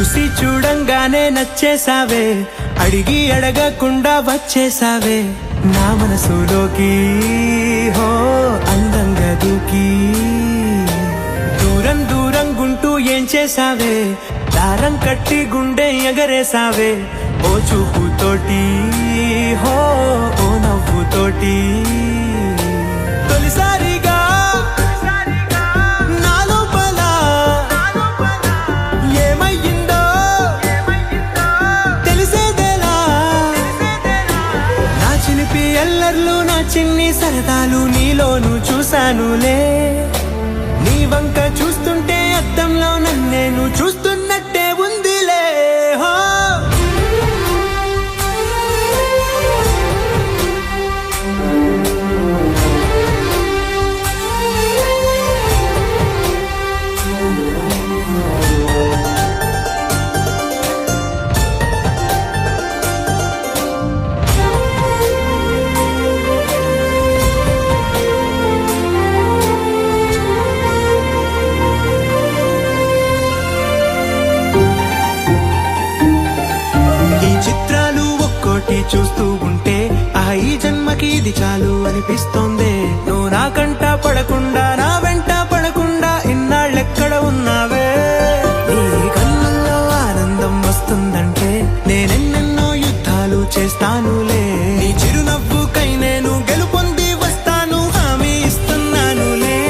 చూసి చూడంగానే నచ్చేసావే, అడిగి అడగకుండా వచ్చేసావే నా మనసులోకి. హో అందంగా దూకి దూరం దూరం గుంటూ ఏం చేసావే, దారం కట్టి గుండె ఎగరేసావే ఓ చూపుతోటి, హో ఓ నవ్వుతోటి. తొలిసారిగా నా లోపల ఏమయ్యిందో తెలిసేదేలా. నా చిలిపి ఎల్లర్లు నా చిన్ని సరదాలు నీలోను చూశానులే. నీ వంక చూస్తుంటే అద్దంలో నన్నేను చూస్తున్నట్టే ఉందిలే. హో చూస్తూ ఉంటే ఈ జన్మకి ఇది చాలు అనిపిస్తోంది. నువ్వు నా కంట పడకుండా నా వెంట పడకుండా ఇన్నాళ్ళెక్కడ ఉన్నావే. నీ కళ్ళల్లో ఆనందం వస్తుందంటే నేనెన్నెన్నో యుద్ధాలు చేస్తానులే. నీ చిరునవ్వుకై నేను గెలుపొంది వస్తాను హామీ ఇస్తున్నానులే.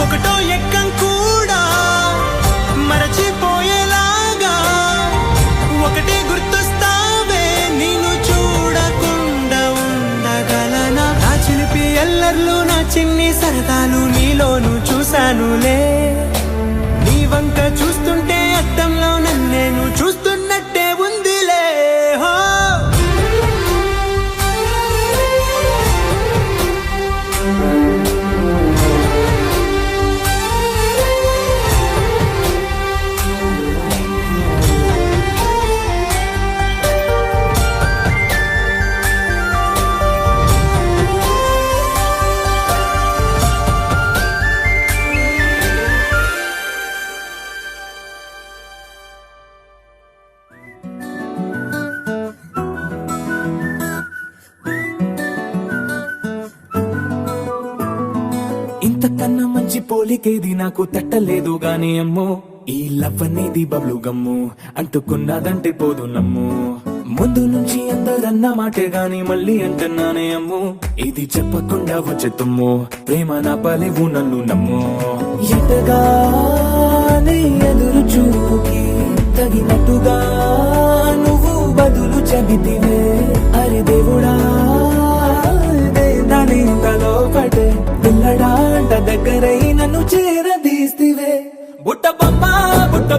ఒకటో ఎక్కం కూడా మరచిపోయేలాగా ఒకటే గుర్తు ఎల్లర్లు నా చిన్ని సరదాలు నీలోను చూశానులే. నీ వంక చూస్తుంటే అద్దంలో నన్నేను చూస్తున్నట్టే ఉందిలే. హో ఇంతకన్నా మంచి పోలికేది నాకు తట్టలేదు గాని అమ్మో. ఈ లవ్ అనేది బబ్లు గమ్ము అంటుకున్నదంటే పోదు నమ్ము. ముందు నుంచి అందరన్న మాటే గాని మళ్ళీ అంటున్నానే అమ్ము. ఇది చెప్పకుండా వచ్చే తుమ్ము ప్రేమ నా పలివు నన్ను నమ్ము. ఎటగానే ఎదురు చూపుకి తగినట్టుగా నువ్వు బదులు చెబితివే. అరే దేవుడా దాని తలో పడే పిల్లడాంట దగ్గరై నన్ను చేరదీస్తివే. బుట్ట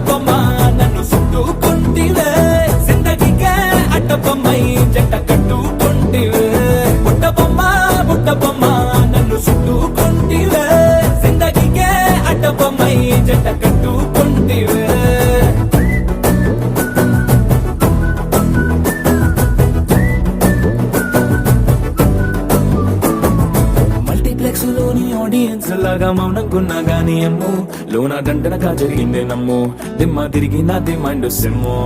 బొమ్మ నన్ను చుట్టుకుంటివే. జిందగీకే అట్ట బొమ్మై జంట కట్టుకుంటివే. బుట్ట బొమ్మ నన్ను చుట్టుకుంటివే. జిందగీకే అట్ట బొమ్మై జంట కట్టుకుంటివే. ఆడియన్స్ లాగా మౌనంకున్నా గానీ అమ్ము. లోన గంటనగా జరిగిందే నమ్ము. దిమ్మ తిరిగి నాది మైండ్ సిమ్ము.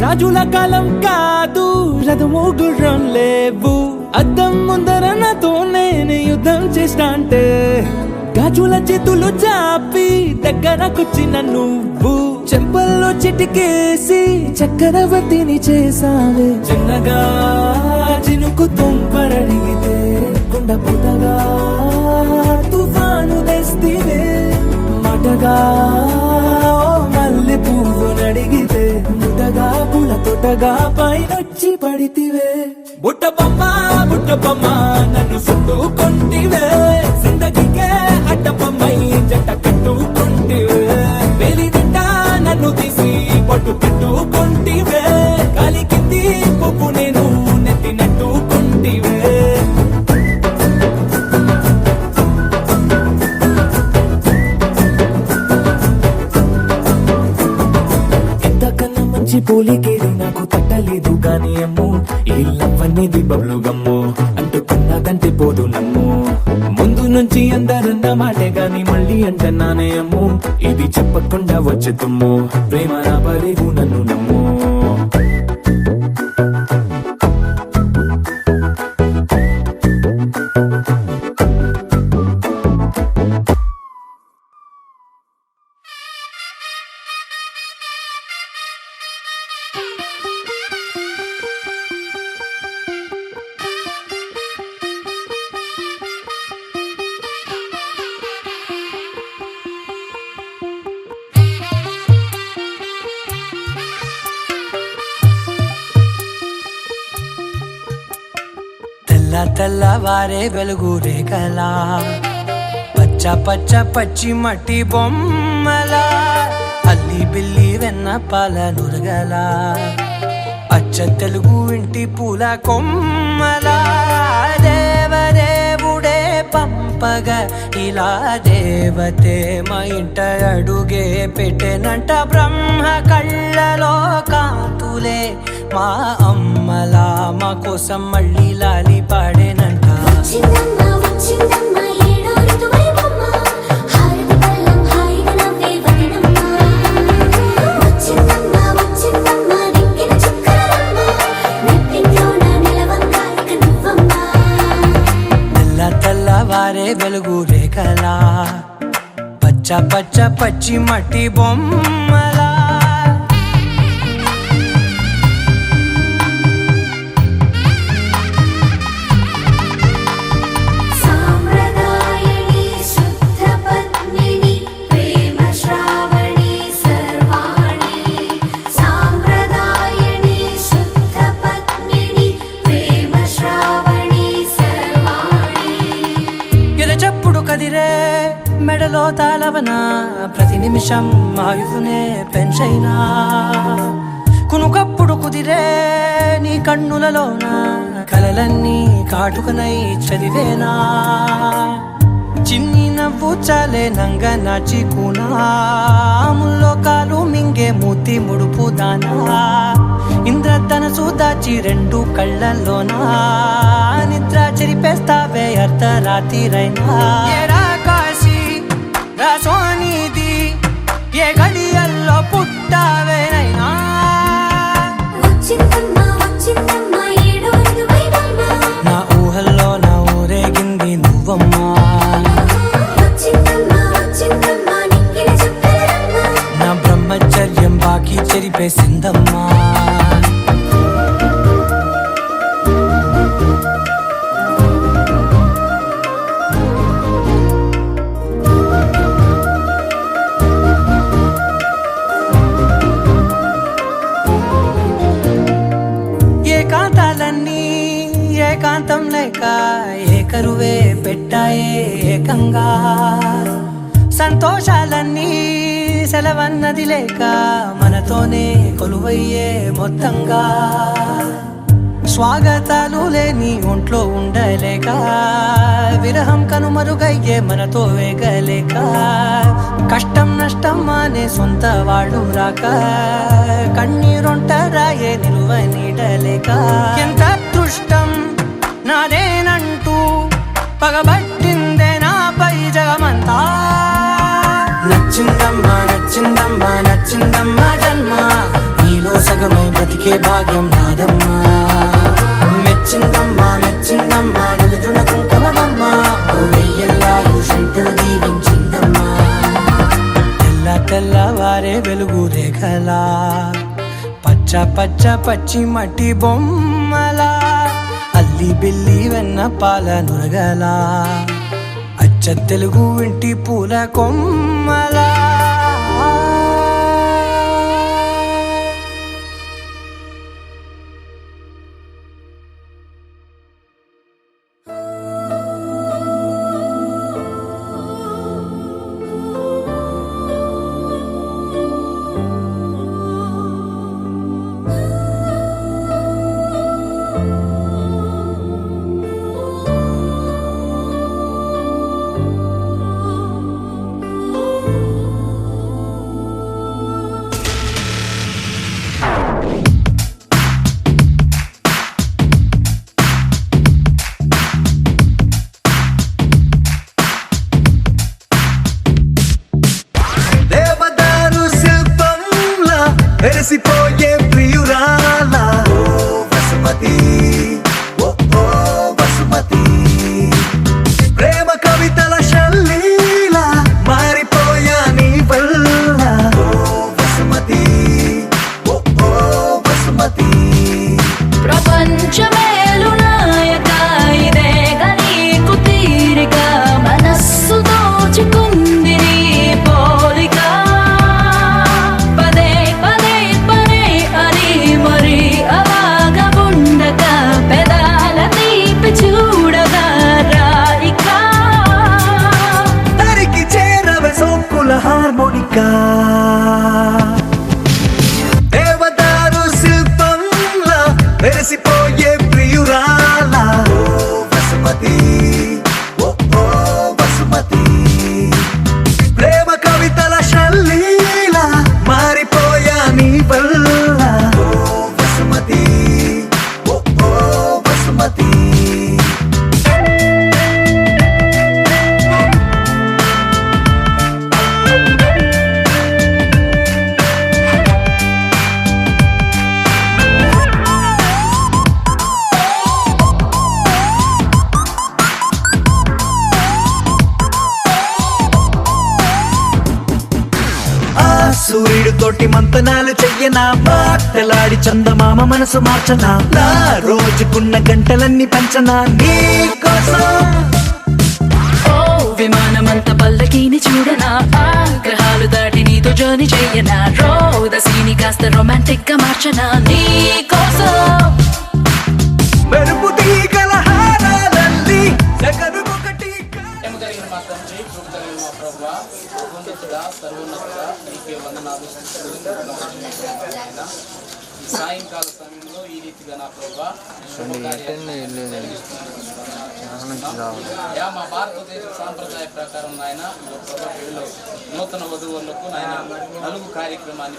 రాజుల కాలం కాదు రథము గుర్రం లేవు. అద్దం ముందర నాతో నేను యుద్ధం చేస్తా అంటే గాజుల చేతులు చాపి దగ్గరకొచ్చిన నువ్వు చెంపల్లో చిటికేసి చక్రవర్తిని చేసావే. చిన్నగా చినుకు తుంపరడిగితే కుండ పుటగా తుఫాను తెస్తివే. మాటగా మల్లె పువ్వు నడిగితే ముటగా పుల తొటగా పైనొచ్చి పడితివే. బుట్ట బొమ్మ నన్ను చుట్టుకుంటివే. జిందగీకే అడ్డ బొమ్మై జంట పోలికేది నాకు తట్టలేదు గాని అమ్మో ఈ లవ్ అనేది బబ్లు గమ్ము అంటుకున్నదంటే పోదు నమ్ము ముందు నుంచి అందరన్న మాటే గాని మళ్ళీ అంటున్నానే అమ్ము ఇది చెప్పకుండా వచ్చే తుమ్ము ప్రేమ నా పరేవు నన్ను నమ్ము తెల్లవారే వెలుగు రేఖలా పచ్చ పచ్చ పచ్చి మట్టి బొమ్మలా అల్లి బిల్లి వెన్న పాల నురగలా అచ్చ తెలుగు ఇంటి పూల కొమ్మలా దేవదేవుడే పంపగా ఇలా దేవతే మా ఇంట అడుగే పెట్టెనంట బ్రహ్మ కళ్ళలో కాంతులే మా అమ్మలా మా కోసం మళ్ళీ లాలి పాడేనంట తెల్లవారే వెలుగు రేఖలా పచ్చ పచ్చ పచ్చి మట్టి బొమ్మలా మెడలో తాళవన ప్రతి నిమిషం ఆయుధునే పెంచైనా కునుకప్పుడు కుదిరే నీ కన్నులలోన కలలన్నీ కాటుకనై చదివేనా చిన్ని నవ్వు చాలే నంగ నాచి కూనాముల్లో కాలు మింగే మూతి ముడుపు దానా ఇంద్రధనసు దాచి రెండు కళ్ళల్లోనా నిద్ర చెరిపేస్తావే అర్ధరాత్రిరైనా సోనిది ఏ గడియల్లో పుట్టావేనైనా నా ఊహల్లో నా ఊరేగింది నువ్వమ్మా నా బ్రహ్మచర్యం బాకీ చెరిపేసిందమ్మా ఏకాంతం లేక ఏకరువే పెట్టాయే ఏకంగా సంతోషాలన్నీ సెలవన్నది లేక మనతోనే కొలువయ్యే మొత్తంగా స్వాగతాలు లేని ఒంట్లో ఉండలేక విరహం కనుమరుగయ్యే మనతో వేగలేక కష్టం నష్టం అనే సొంత వాడు రాక కన్నీరొంటరాయే నిలువ నీడలేక ఎంత అదృష్టం నాదేనంటూ పగబట్టిందే నాపై జగమంతా నచ్చిందమ్మా నచ్చిందమ్మా నచ్చిందమ్మా జన్మ నీలో సగమై బ్రతికే భాగ్యం నాదమ్మా మెచ్చిందమ్మా మెచ్చిందమ్మా నిలుదున కుంకుమమ్మా వెయ్యల్లాలు శంకరు దీవించిందమ్మా తెల్లవారే వెలుగు రేఖలా పచ్చ పచ్చ పచ్చి మట్టి బొమ్మలా అల్లి బిల్లి వెన్న పాల నురగలా అచ్చ తెలుగు ఇంటి పూల కొమ్మలా మెరిసిపోయే ప్రియురాల ఓ వసుమతి, ఓ ఓ వసుమతి. ప్రేమ కవితల శల్లీల మారిపోయా నీ వల్ల ఓ వసుమతి, ఓ ఓ వసుమతి. ప్రపంచమేలు నాయక ఇదేగ నీకు తీరిక, మనస్సు దోచుకుంది నీ పోలిక. పదే పదే పదే అని మరి అలాగా ఉండక, పెదాల తీపి చూడగా రాయిక. తరికి చేరవే సోకుల హార్మోనికా, దేవదారు శిల్పంలా మెరిసిపోయే ప్రియురాల ఓ వసుమతి, ఓ ఓ వసుమతి. ప్రేమ కవితల శల్లీల మారిపోయా నీ వల్ల ఓ వసుమతి, ఓ ఓ వసుమతి. సూర్యుడు తోటి మంతనాలు చెయ్యనా, మాటలాడి చందమామ మనసు మార్చనా, నా రోజుకున్న గంటలన్నీ పంచనా నీ కోసం. ఓ విమానమంత పల్లకీని చూడనా, ఆగ్రహాలు దాటి నీతో జర్నీ చెయ్యనా, రోదసీని కాస్త రొమాంటిక్ గా మార్చనా నీ కోసం. మెరుపు తీగల హారాలల్లి జగనుకొకటి ప్రేమ కలిగిన మా తండ్రి, కృప కలిగిన మా ప్రభువా, ఉన్నతుడా, సర్వోన్నతుడా, నీకే వందనాలు స్తుతులు. ఈ సాయంకాల సమయంలో ఈ రీతిగా నా ప్రభువా యా మా భారతదేశ సాంప్రదాయ ప్రకారం నాయన ప్రభుత్వంలో నూతన వధువులకు నాయన నలుగు కార్యక్రమాన్ని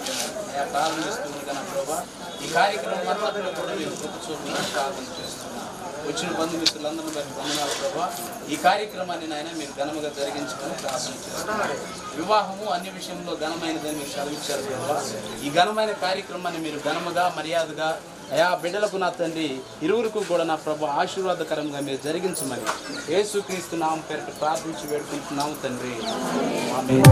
ప్రారంభిస్తూ నా ప్రభా. ఈ కార్యక్రమం అంతట్లో కూడా మీరు కృప చూపులను ప్రార్థన చేస్తున్నాం. వచ్చిన బంధుమిత్రులందరూ బట్టి వందనాలు ప్రభా. ఈ కార్యక్రమాన్ని నాయన మీరు ఘనముగా జరిగించుకొని ప్రార్థన చేస్తున్నారు. వివాహము అన్ని విషయంలో ఘనమైనదని మీరు చదివించారు ప్రభా. ఈ ఘనమైన కార్యక్రమాన్ని మీరు ఘనముగా మర్యాదగా అయా బిడ్డలకు నా తండ్రి ఇరువురికి కూడా నా ప్రభు ఆశీర్వాదకరంగా మీరు జరిగించమని యేసుక్రీస్తు నామం పేరిట ప్రార్థించి వేడుకుంటున్నాము తండ్రి. ఆమేన్.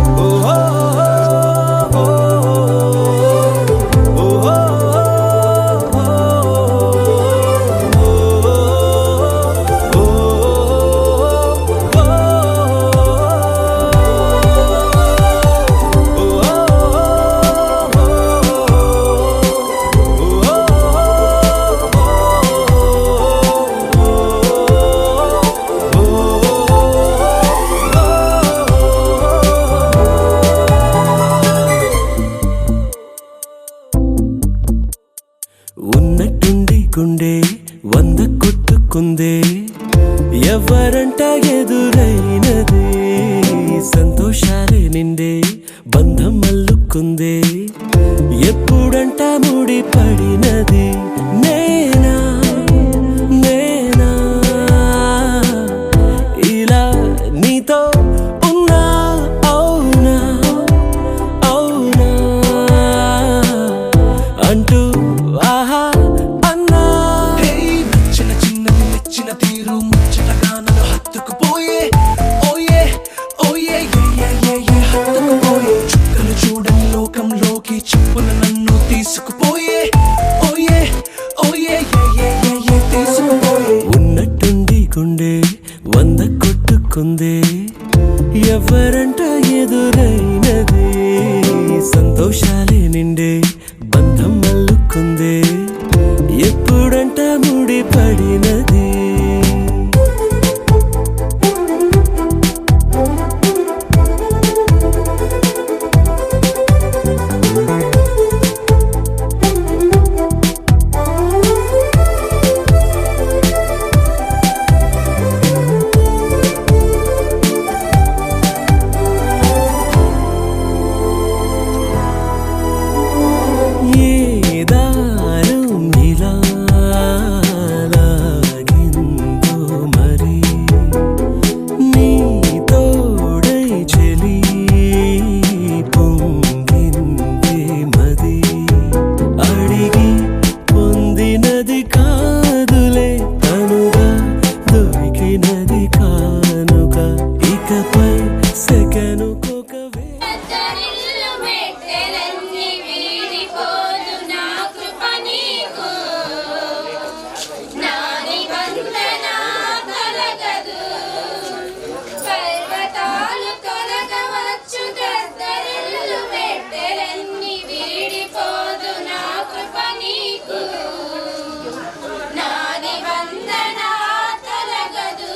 ఉన్నట్టుండి గుండె 100 కొట్టుకుందే, ఎవరంట ఎదురైనది, సంతోషాలే నిండే బంధం అల్లుకుందే, ఎప్పుడంట ముడి పడినది. నేనా నేనా ఇలా నీతో ఉన్నా, అవునా అవునా అంటూ ఆహా అన్నా. నచ్చిన చిన్నది నచ్చిన తీరు ముచ్చటగా నన్ను హత్తుకుపోయే, ఓయే ఓయే హత్తుకుపోయే, చుక్కలు చూడని లోకంలోకి చెప్పున నన్ను తీసుకుపోయే, ఓయే ఓయే తీసుకుపోయే. ఉన్నట్టుండి గుండె 100 కొట్టుకుందే, ఎవరంట ఎదురైనది, సంతోషాలే నిండే బంధం అల్లుకుందే, ఎప్పుడంట ముడి పడినది. ఇచ్చినది కానుక ఇకపై సెకనుకొక తరిల్లు మెట్టెలన్నీ వీడిపోదు నా కృప నీకు నా నిబంధన తొలగదు పర్వతాలు తొలగవచ్చు తరిల్లు మెట్టెలన్నీ వీడిపోదు నా కృప నీకు నా నిబంధన తొలగదు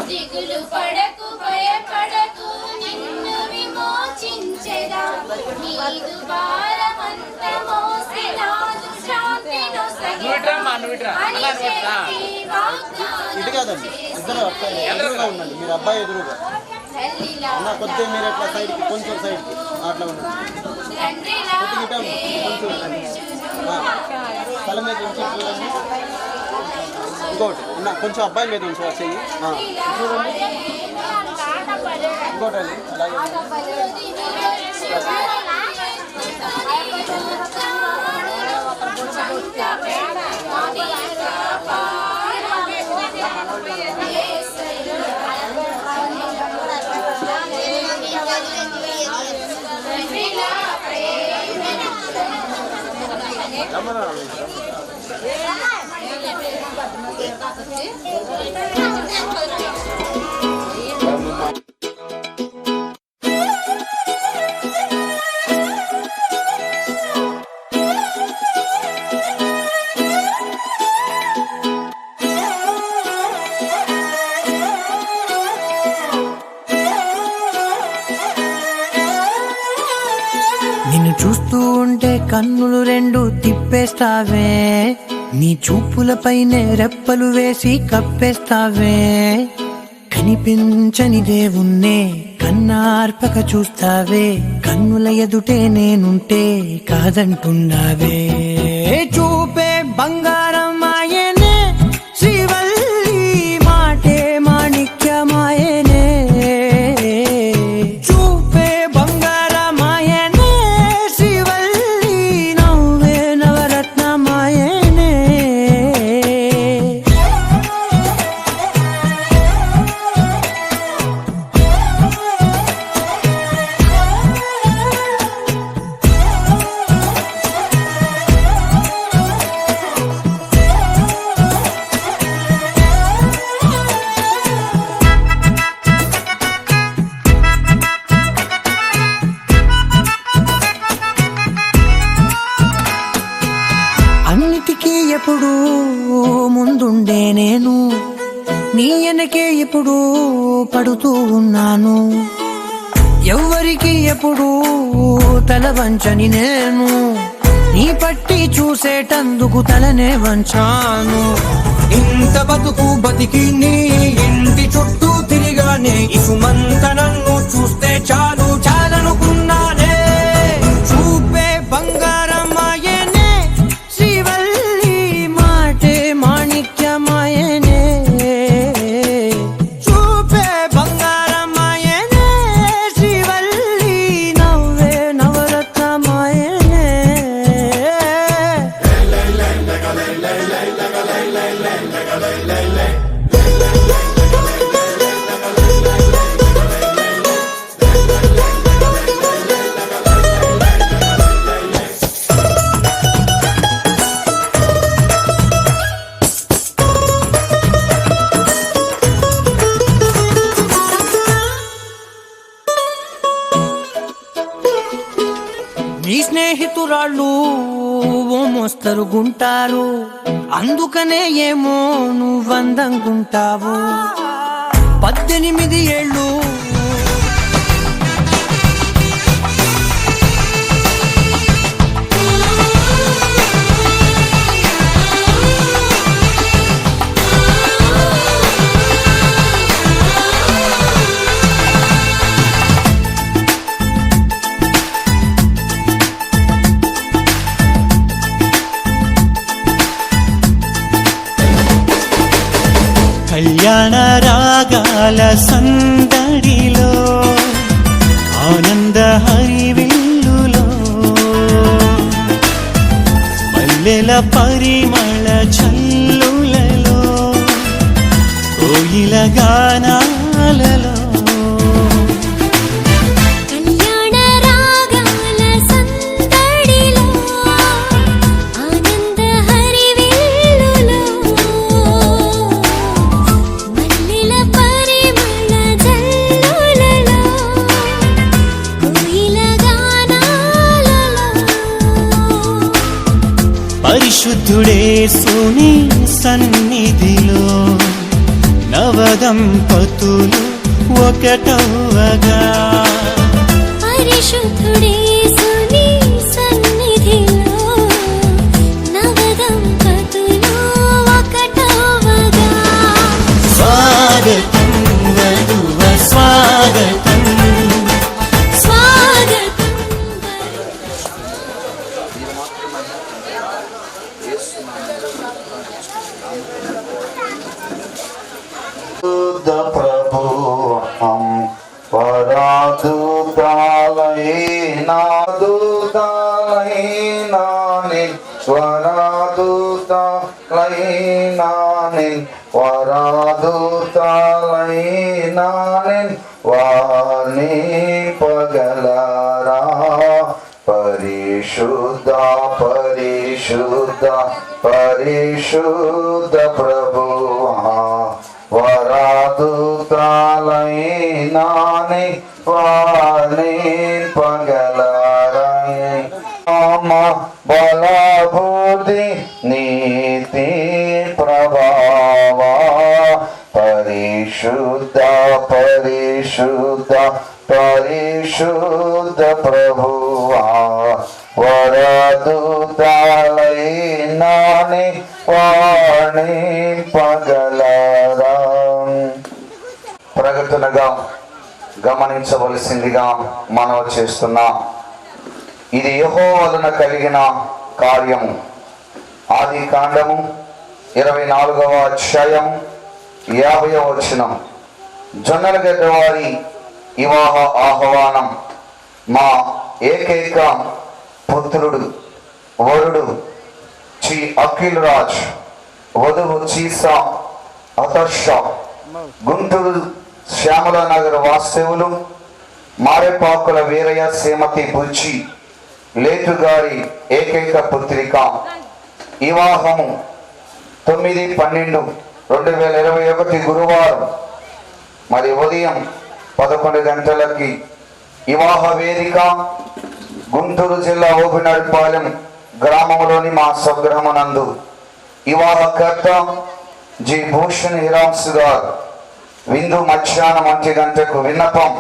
దిగులు పడకు భయపడకు నిన్ను విమోచించెదా నీదు భారమంత మోసే నాదు శాంతి నొసగెదా అని చెప్పి ఇటు కాదండి ఇద్దరు ఎదురుగా ఉండండి మీరు అబ్బాయి ఎదురుగా అన్న కొద్దిగా మీరు ఎట్లా సైడ్కి కొంచెం సైడ్కి అట్లా ఉండండి కొద్దిగా కొంచెం తల మీద ఉంచి చూడండి ఇంకోటి అన్న కొంచెం అబ్బాయి మీద ఉంచు చెయ్యి చూడండి ఇంకోటి అండి అలాగే నిన్ను చూస్తూ ఉంటే కన్నులు రెండు తిప్పేస్తావే నీ చూపులపైనే రెప్పలు వేసి కప్పేస్తావే కనిపించని దేవుణ్ణే కన్నార్పక చూస్తావే కన్నుల ఎదుటే నేనుంటే కాదంటున్నావే చూపే బంగారం ఆయనే శ్రీవల్లి మాటే మాణిక్యమాయనే చూపే బంగారమాయనే శ్రీవల్లి నవ్వే నవరత్నమాయనే అన్నిటికీ ఎప్పుడు ముందుండే నేను నీ వెనకే ఎప్పుడు పడుతూ ఉన్నాను ఎవ్వరికి ఎప్పుడు తల వంచని నేను నీ పట్టి చూసేటందుకు తలనే వంచాను ఇంత బతుకు బతికి నీ ఇంటి చుట్టూ తిరిగానే ఇసుమంత నన్ను చూస్తే చాలు చాలనుకున్నానే చూపే బంగారమాయనే శ్రీవల్లి మాటే మాణిక్యమాయనే చూపే బంగారమాయనే శ్రీవల్లి నవ్వే నవరత్నమాయనే నీ స్నేహితురాళ్ళు ఓ మోస్తరుగుంటారు అందుకనే ఏమో నువ్వందంగుంటావు 18 ఏళ్ళు కళ్యాణ రాగాల సందడిలో ఆనంద హరివిల్లులో మల్లెల పరిమళ చల్లులలో ఓ కోయిల గానాలలో కళ్యాణ రాగాల సందడిలో ఆనంద హరివిల్లులో మల్లెల పరిమళ జల్లులలో కోయిల గానాలలో పరిశుద్ధుడే సుని సన్నిధిలో నవదంపతులు ఒకటవగా పరిశుద్ధుడే సుని సన్నిధిలో నవదంపతులు ఒకటవగా స్వాగతం వధువ స్వాగతం స్వాగతం ప్రభుహం వరాదుతాలైనాని వరాదుతాలైనాని వాణి పగలరా పరిశుద్ధ పరిశుద్ధ పరిశుద్ధ ప్రభువా వరాదుతాలైనాని వాణి పగలరాయ బలబుద్ధి నీతి ప్రభావ పరిశుద్ధ పరిశుద్ధ పరిశుద్ధ ప్రభువా వరాదుతాలైనాని వాణి పగలరా ప్రకటనగా గమనించవలసిందిగా మనవి చేస్తున్నా. ఇది యెహోవా వలన కలిగిన కార్యము. ఆది కాండము 24వ అధ్యాయం 50వ వచనం. జొన్నల గడ్డ వారి వివాహ ఆహ్వానం. మా ఏకైక పుత్రుడు వరుడు శ్రీ అఖిల్ రాజ్, వధువు చీసా అతర్ష, గుంటూరు శ్యామల నగర్ వాస్తవులు మారేపాకుల వీరయ్య శ్రీమతి బుజ్జి లేటు గారి ఏకైక పుత్రిక. వివాహము 9/12/2021 గురువారం మరి ఉదయం 11 గంటలకి వివాహ వేదిక గుంటూరు జిల్లా ఓబినడిపాలెం గ్రామంలోని మా స్వగృహమునందు. వివాహకర్త జి భూషణ్ హిరాంస్ గారు. విందు మధ్యాహ్నం 1 గంటకు. విన్నపం: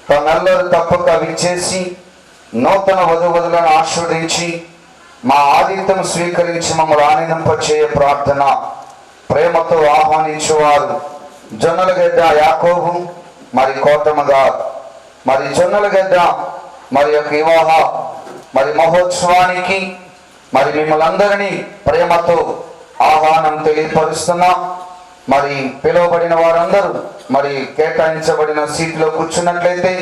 తమెల్లరూ తప్పక విచ్చేసి నూతన వధువధులను ఆశీర్వదించి మా ఆతిథ్యం స్వీకరించి మమ్మల్ని ఆనందింపచేయ ప్రార్థన. ప్రేమతో ఆహ్వానించేవారు జొన్నలగడ్డ యాకోబు మరి కోటమ్మ గారు. మరి జొన్నలగడ్డ మరి యొక్క వివాహ మరి మహోత్సవానికి మరి మిమ్మల్ని అందరినీ ప్రేమతో ఆహ్వానం తెలియపరుస్తున్నాం. మరి పిలువబడిన వారందరూ మరి కేటాయించబడిన సీట్లో కూర్చున్నట్లయితే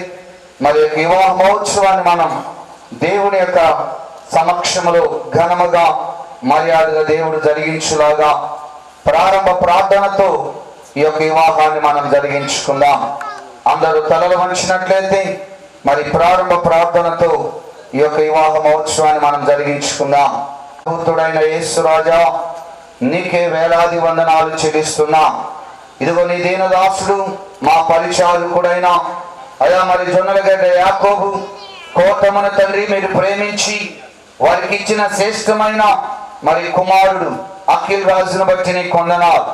మరి వివాహ మహోత్సవాన్ని మనం దేవుని యొక్క సమక్షంలో ఘనముగా మర్యాదగా దేవుడు జరిగించులాగా ప్రారంభ ప్రార్థనతో ఈ యొక్క వివాహాన్ని మనం జరిగించుకుందాం. అందరూ తలలు వంచినట్లయితే మరి ప్రారంభ ప్రార్థనతో ఈ యొక్క వివాహ మహోత్సవాన్ని మనం జరిగించుకుందాం. భూతుడైన యేసు రాజా, నీకే వేలాది వందనాలు చెల్లిస్తున్నా. ఇదిగో నీ దీనదాసుడు మా పరిచారకుడైన అయా మరి జొన్నలగడ్డ యాకోబు కోటమ్మను తండ్రి మీరు ప్రేమించి వారికి ఇచ్చిన శ్రేష్టమైన మరి కుమారుడు అఖిల్ రాజును బట్టి నీ కొందనాలు.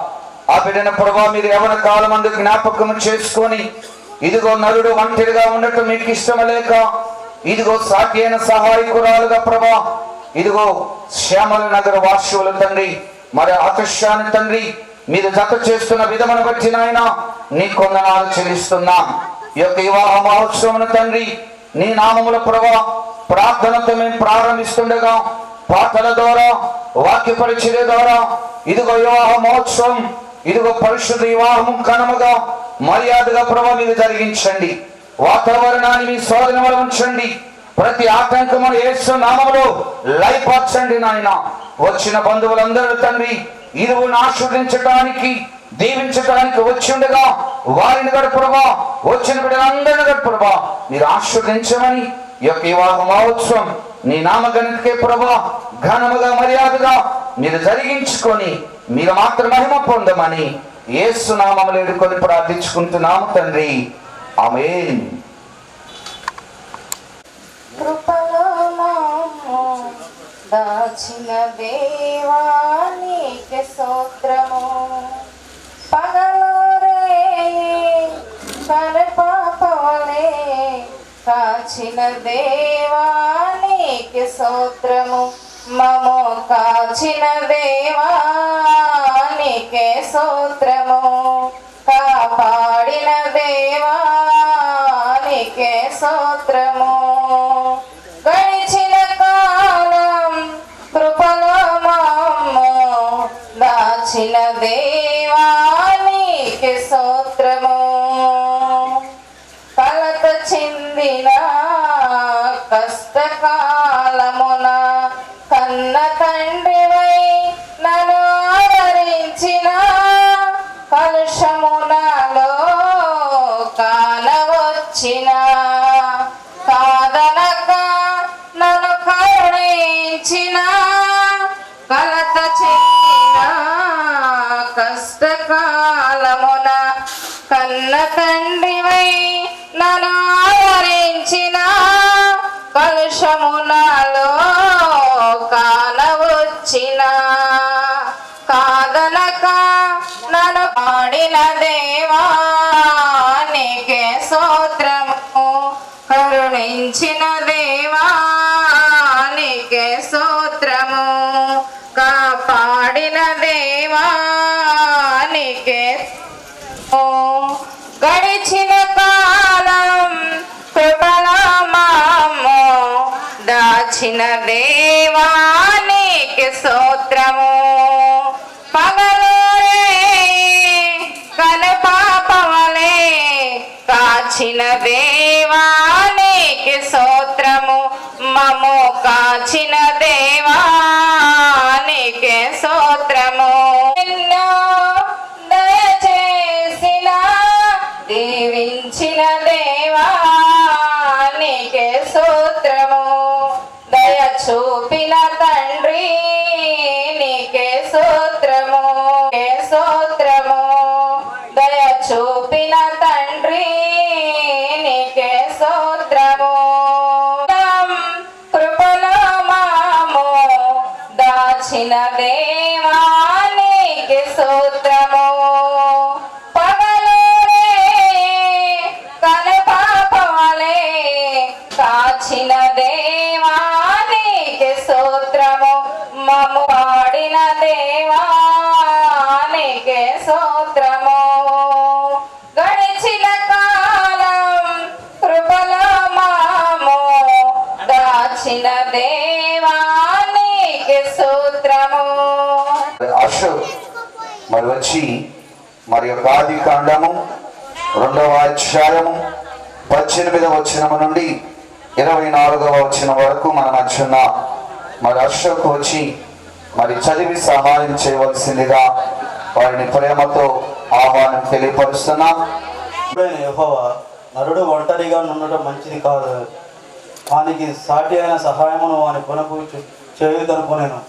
ఆ బిడ్డన ప్రభా మీరు యవన కాలం అందు జ్ఞాపకం చేసుకొని ఇదిగో నరుడు ఒంటరిగా ఉండటం మీకు ఇష్టం లేక ఇదిగో సాటి అయిన సహాయకురాలుగా ప్రభా ఇదిగో శ్యామల నగర వాసువుల తండ్రి మరి ఆకర్షాన్ని తండ్రి మీరు జత చేస్తున్న విధమును బట్టి నాయన నీ కొందనాలు చెల్లిస్తున్నాం. ఈ యొక్క వివాహ మహోత్సవం తండ్రి నీ నామముల ప్రభా ప్రార్థనతో మేము ప్రారంభిస్తుండగా పాటల ద్వారా వాక్య పరిచర్య ద్వారా ఇదిగో వివాహ మహోత్సవం ఇదిగో పరిశుద్ధ వివాహం ఘనముగా మర్యాదగా ప్రభా మీరు జరిగించండి. వాతావరణాన్ని మీ శోధనలో ఉంచండి. ప్రతి ఆటంకమును యేసు నామములో లయపరచండి నాయన. వచ్చిన బంధువులందరూ తండ్రి ఇరువును ఆశీర్వదించడానికి దీవించడానికి వచ్చి ఉండగా వారిని గడుపురవా, వచ్చిన బిడ్డలందరినీ గడుపురవా మీరు ఆశీర్వదించమని ఈ యొక్క వివాహ మహోత్సవం నీ నామగణితకే ప్రభా ఘనముగా మర్యాదగా మీరు జరిగించుకొని మీరు మాత్రం మహిమ పొందమని యేసు నామములో వేడుకొని ప్రార్థించుకుంటున్నాము తండ్రి, ఆమేన్. కృపలో మమ్ము దాచిన దేవా నీకే స్తోత్రము. పగలు రేయి కనుపాపవలే కాచిన దేవా నీకే స్తోత్రము. మము కాచిన దేవా నీకే స్తోత్రము. కాపాడిన దేవా నీకే స్తోత్రము. గడిచిన కాలం కృపలో మమ్ము దాచిన దేవా నీకే స్తోత్రము. కలత చెందిన కష్టకాలమున కన్న తండ్రివై నన్ను ఆదరించిన కలుషమునలో కానవచ్చిన కాదనక నన్ను కరుణించిన కలత చెందిన కష్టకాలమున కన్న తండ్రివై నన్ను ఆదరించిన కలుషమునలో కానవచ్చిన కాదనక నన్ను పాడిన దేవా నీకే స్తోత్రము. కరుణించిన దేవా నీకే స్తోత్రము. కాపాడిన దేవా నీకే గడిచిన కాలం కృపలో మమ్ము దాచిన దేవా నీకే స్తోత్రము. పగలు కనుపాపవలే కాచిన దేవా నీకే స్తోత్రము. మము కాచిన దేవా నీకే స్తోత్రము. ఎన్నో దయచేసిన దీవించిన దేవా నీకే స్తోత్రము. దయ చూపిన తండ్రి నీకే స్తోత్రము. స్తోత్రము. దయ చూపిన తండ్రి నీకే స్తోత్రము. కృపలో మమ్ము దాచిన దేవా నీకే స్తోత్రము. పగలు కనుపాపవలే కాచిన దేవా నీకే స్తోత్రము. మమ్ము పాడిన దేవా నీకే స్తోత్రము. గడిచిన కాలం కృపలో మమ్ము దాచిన దేవా నీకే స్తోత్రము. అశోక్ మరి వచ్చి మరి యొక్క ఆది కాండము 2వ అధ్యాయము 18వ వచనము నుండి 24వ వచనం వరకు మన మధ్యన మరి అశోక్ వచ్చి మరి చదివి సహాయం చేయవలసిందిగా వారిని ప్రేమతో ఆహ్వానం తెలియపరుస్తున్నాం. యెహోవా నరుడు ఒంటరిగా ఉండటం మంచిది కాదు, వానికి సాటి అయిన సహాయమును వాని కొనకు చేయుదనుకునేను.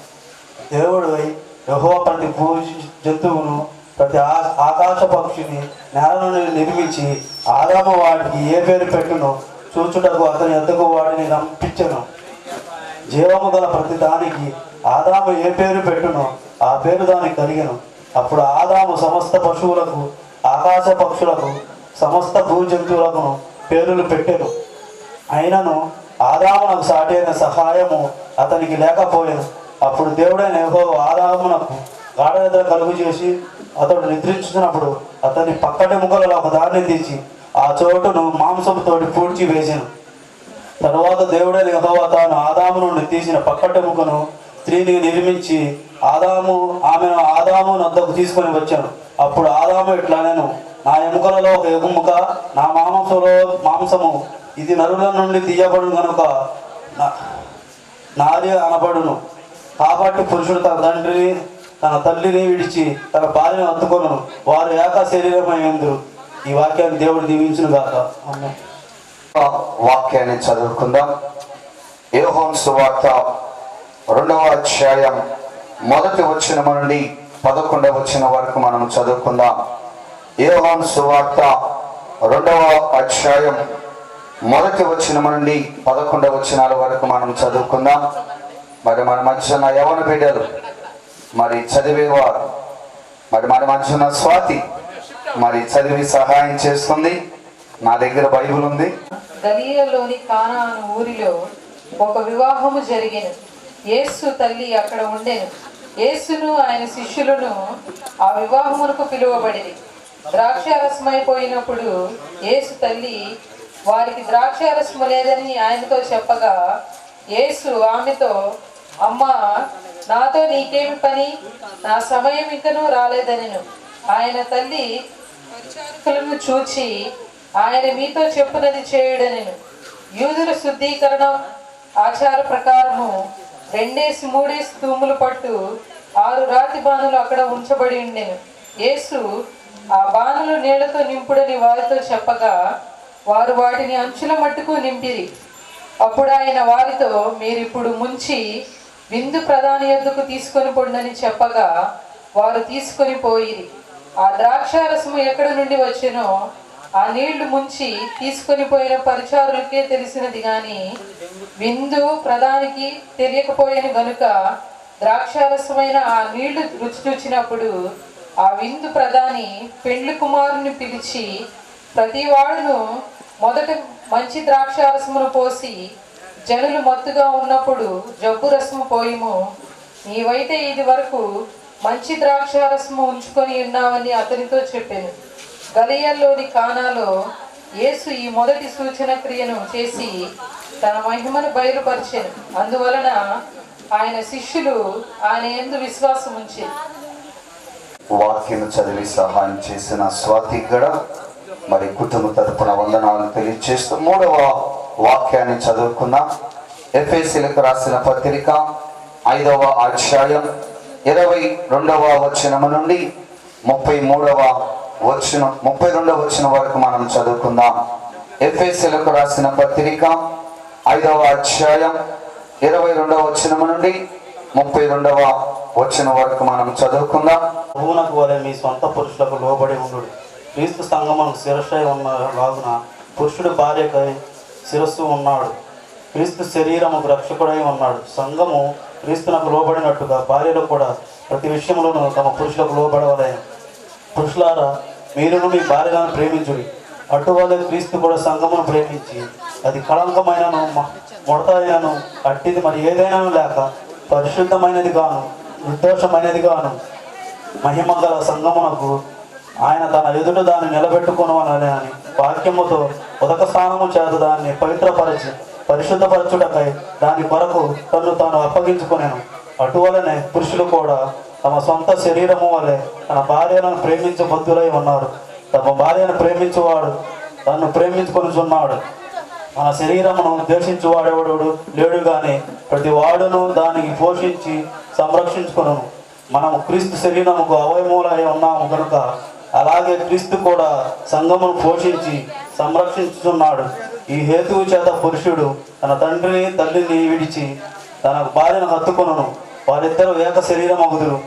దేవుడు యెహోవా ప్రతి జంతువును ప్రతి ఆకాశ పక్షిని నేల నుండి నిర్మించి ఆదాము వాటికి ఏ పేరు పెట్టును చూచుటకు అతని ఎద్దకు వాటిని రంపించెను. జీవము గల ప్రతి దానికి ఆదాము ఏ పేరు పెట్టునో ఆ పేరు దానికి కలిగెను. అప్పుడు ఆదాము సమస్త పశువులకు ఆకాశ పక్షులకు సమస్త భూజంతువులకు పేర్లు పెట్టెను. అయినను ఆదామునకు సాటి అయిన సహాయము అతనికి లేకపోయాను. అప్పుడు దేవుడైన యెహోవా ఆదామునకు గాఢనిద్ర కలుగు చేసి అతడు నిద్రించినప్పుడు అతని పక్కటి ముక్కలలో ఒక దారిని తీసి ఆ చోటును మాంసంతోటి పూడ్చి వేసాను. తరువాత దేవుడైన యెహోవా తాను ఆదాము నుండి తీసిన పక్కటి ముక్కను స్త్రీని నిర్మించి ఆమెను ఆదాము నద్దకు తీసుకొని వచ్చాను. అప్పుడు ఆదాము ఇట్లా నేను నా ఎముకలలో ఒక ఎముక నా మాంసము ఇది నరుల నుండి తీయబడును కనుక నాది అనబడును. కాబట్టి పురుషుడు తన తన తల్లిని విడిచి తన భార్యను హత్తుకొను, వారు ఏక శరీరమై ఉందురు. ఈ వాక్యాన్ని దేవుడు దీవించును గాక. ఆమేన్. వాక్యాన్ని చదువుకుందాం. యోహాను సువార్త 2వ అధ్యాయం 1వ వచనం నుండి 11వ వచనం వరకు మనం చదువుకుందాం. యోహాను సువార్త 2వ అధ్యాయం 1వ వచనం నుండి 11వ వచనాల వరకు మనం చదువుకుందాం. మరి మన మధ్యన యవన బిడ్డలు, మరి చదివేవారు, మరి మన మధ్యన స్వాతి మరి చదివి సహాయం చేస్తుంది. నా దగ్గర బైబిల్ ఉంది. గలిలయలోని కానా అను ఊరిలో ఒక వివాహము జరిగెను. యేసు తల్లి అక్కడ ఉండెను. యేసును ఆయన శిష్యులను ఆ వివాహమునకు పిలువబడిరి. ద్రాక్షారసమైపోయినప్పుడు యేసు తల్లి వారికి ద్రాక్షారసము లేదని ఆయనతో చెప్పగా, యేసు ఆమెతో, అమ్మా, నాతో నీకేమి పని? నా సమయం ఇంకనూ రాలేదనెను. ఆయన తల్లి పరిచారకులను చూచి, ఆయన మీతో చెప్పునది చేయుడనెను. యూదుల శుద్ధీకరణం ఆచార ప్రకారము 2-3 తూములు పట్టు 6 రాతి బాణులు అక్కడ ఉంచబడి ఉండెను. యేసు ఆ బాణులు నీళ్లతో నింపుడని వారితో చెప్పగా, వారు వాటిని అంచుల మట్టుకు నింపిరి. అప్పుడు ఆయన వారితో, మీరిప్పుడు ముంచి విందు ప్రధాని యొద్దకు తీసుకొని పొండని చెప్పగా, వారు తీసుకొని పోయిరి. ఆ ద్రాక్షారసము ఎక్కడ నుండి వచ్చెనో ఆ నీళ్లు ముంచి తీసుకొని పోయిన పరిచారులకే తెలిసినది గాని విందు ప్రధానికి తెలియకపోయిన గనుక, ద్రాక్షారసమైన ఆ నీళ్లు రుచి చూచినప్పుడు ఆ విందు ప్రధాని పెండ్లి కుమారుని పిలిచి, ప్రతి వాడును మొదట మంచి ద్రాక్షారసమును పోసి జనులు మత్తుగా ఉన్నప్పుడు జబ్బు రసము పోయిము, నీవైతే ఇది వరకు మంచి ద్రాక్షారసము ఉంచుకొని ఉన్నావని అతనితో చెప్పాను. గలిలయలోని కానాలో యేసు ఈ మొదటి సూచన క్రియను చేసి తన మహిమను బయలుపరిచెను. అందువలన ఆయన శిష్యులు ఆయన యందు విశ్వాసం ఉంచారు. వాక్యం చదివి సహాయం చేసిన స్వాతి గడ మరి కుటుంబ తరపున వందనాలు తెలియజేస్తూ 3వ వాక్యాన్ని చదువుకుందాం. ఎఫెసీయులకు రాసిన పత్రిక 5వ అధ్యాయం 22వ వచనం నుండి 32వ వచనం వరకు మనం చదువుకుందాం. ఎఫెసీయులకు రాసిన పత్రిక 5వ అధ్యాయం 22వ వచనం నుండి 32వ వచనం వరకు మనం చదువుకుందాం. ప్రభువునకు వలె మీ సొంత పురుషులకు లోబడి ఉండు. క్రీస్తు సంగమం శిరస్సై ఉన్న లాగున పురుషుడు భార్యకై శిరస్సు ఉన్నాడు. క్రీస్తు శరీరము రక్షకుడై ఉన్నాడు. సంఘము క్రీస్తునకు లోబడినట్టుగా భార్యలు కూడా ప్రతి విషయంలోనూ తమ పురుషులకు లోబడవలెను. పురుషులారా, మీరును మీ భార్యలను ప్రేమించుడి. అటువలే క్రీస్తు కూడా సంఘమును ప్రేమించి అది కళంకమైనను ముడతైనను అట్టిది మరి ఏదైనా లేక పరిశుద్ధమైనది గాను నిర్దోషమైనది గాను మహిమగల సంఘమునకు ఆయన తన ఎదుట దాన్ని నిలబెట్టుకొనవలె అని వాక్యముతో ఉదక స్నానము చేత దాన్ని పవిత్రపరచి పరిశుద్ధపరచుటకై దాని కొరకు తను తాను అప్పగించుకొనెను. అటువలనే పురుషులు కూడా తమ సొంత శరీరము వలె తన భార్యలను ప్రేమించబద్ధులై ఉన్నారు. తమ భార్యను ప్రేమించువాడు తను ప్రేమించుకొనుచున్నాడు. మన శరీరమును ద్వేషించువాడెవడు లేడు గాని ప్రతి వాడును దానికి పోషించి సంరక్షించుకొను. మనము క్రీస్తు శరీరముకు అవయములై ఉన్నాము కనుక అలాగే క్రీస్తు కూడా సంఘమును పోషించి సంరక్షించుచున్నాడు. ఈ హేతువు చేత పురుషుడు తన తండ్రిని తల్లిని విడిచి తన భార్యను హత్తుకొనును, వారిద్దరూ ఏక శరీరం అగుదురు.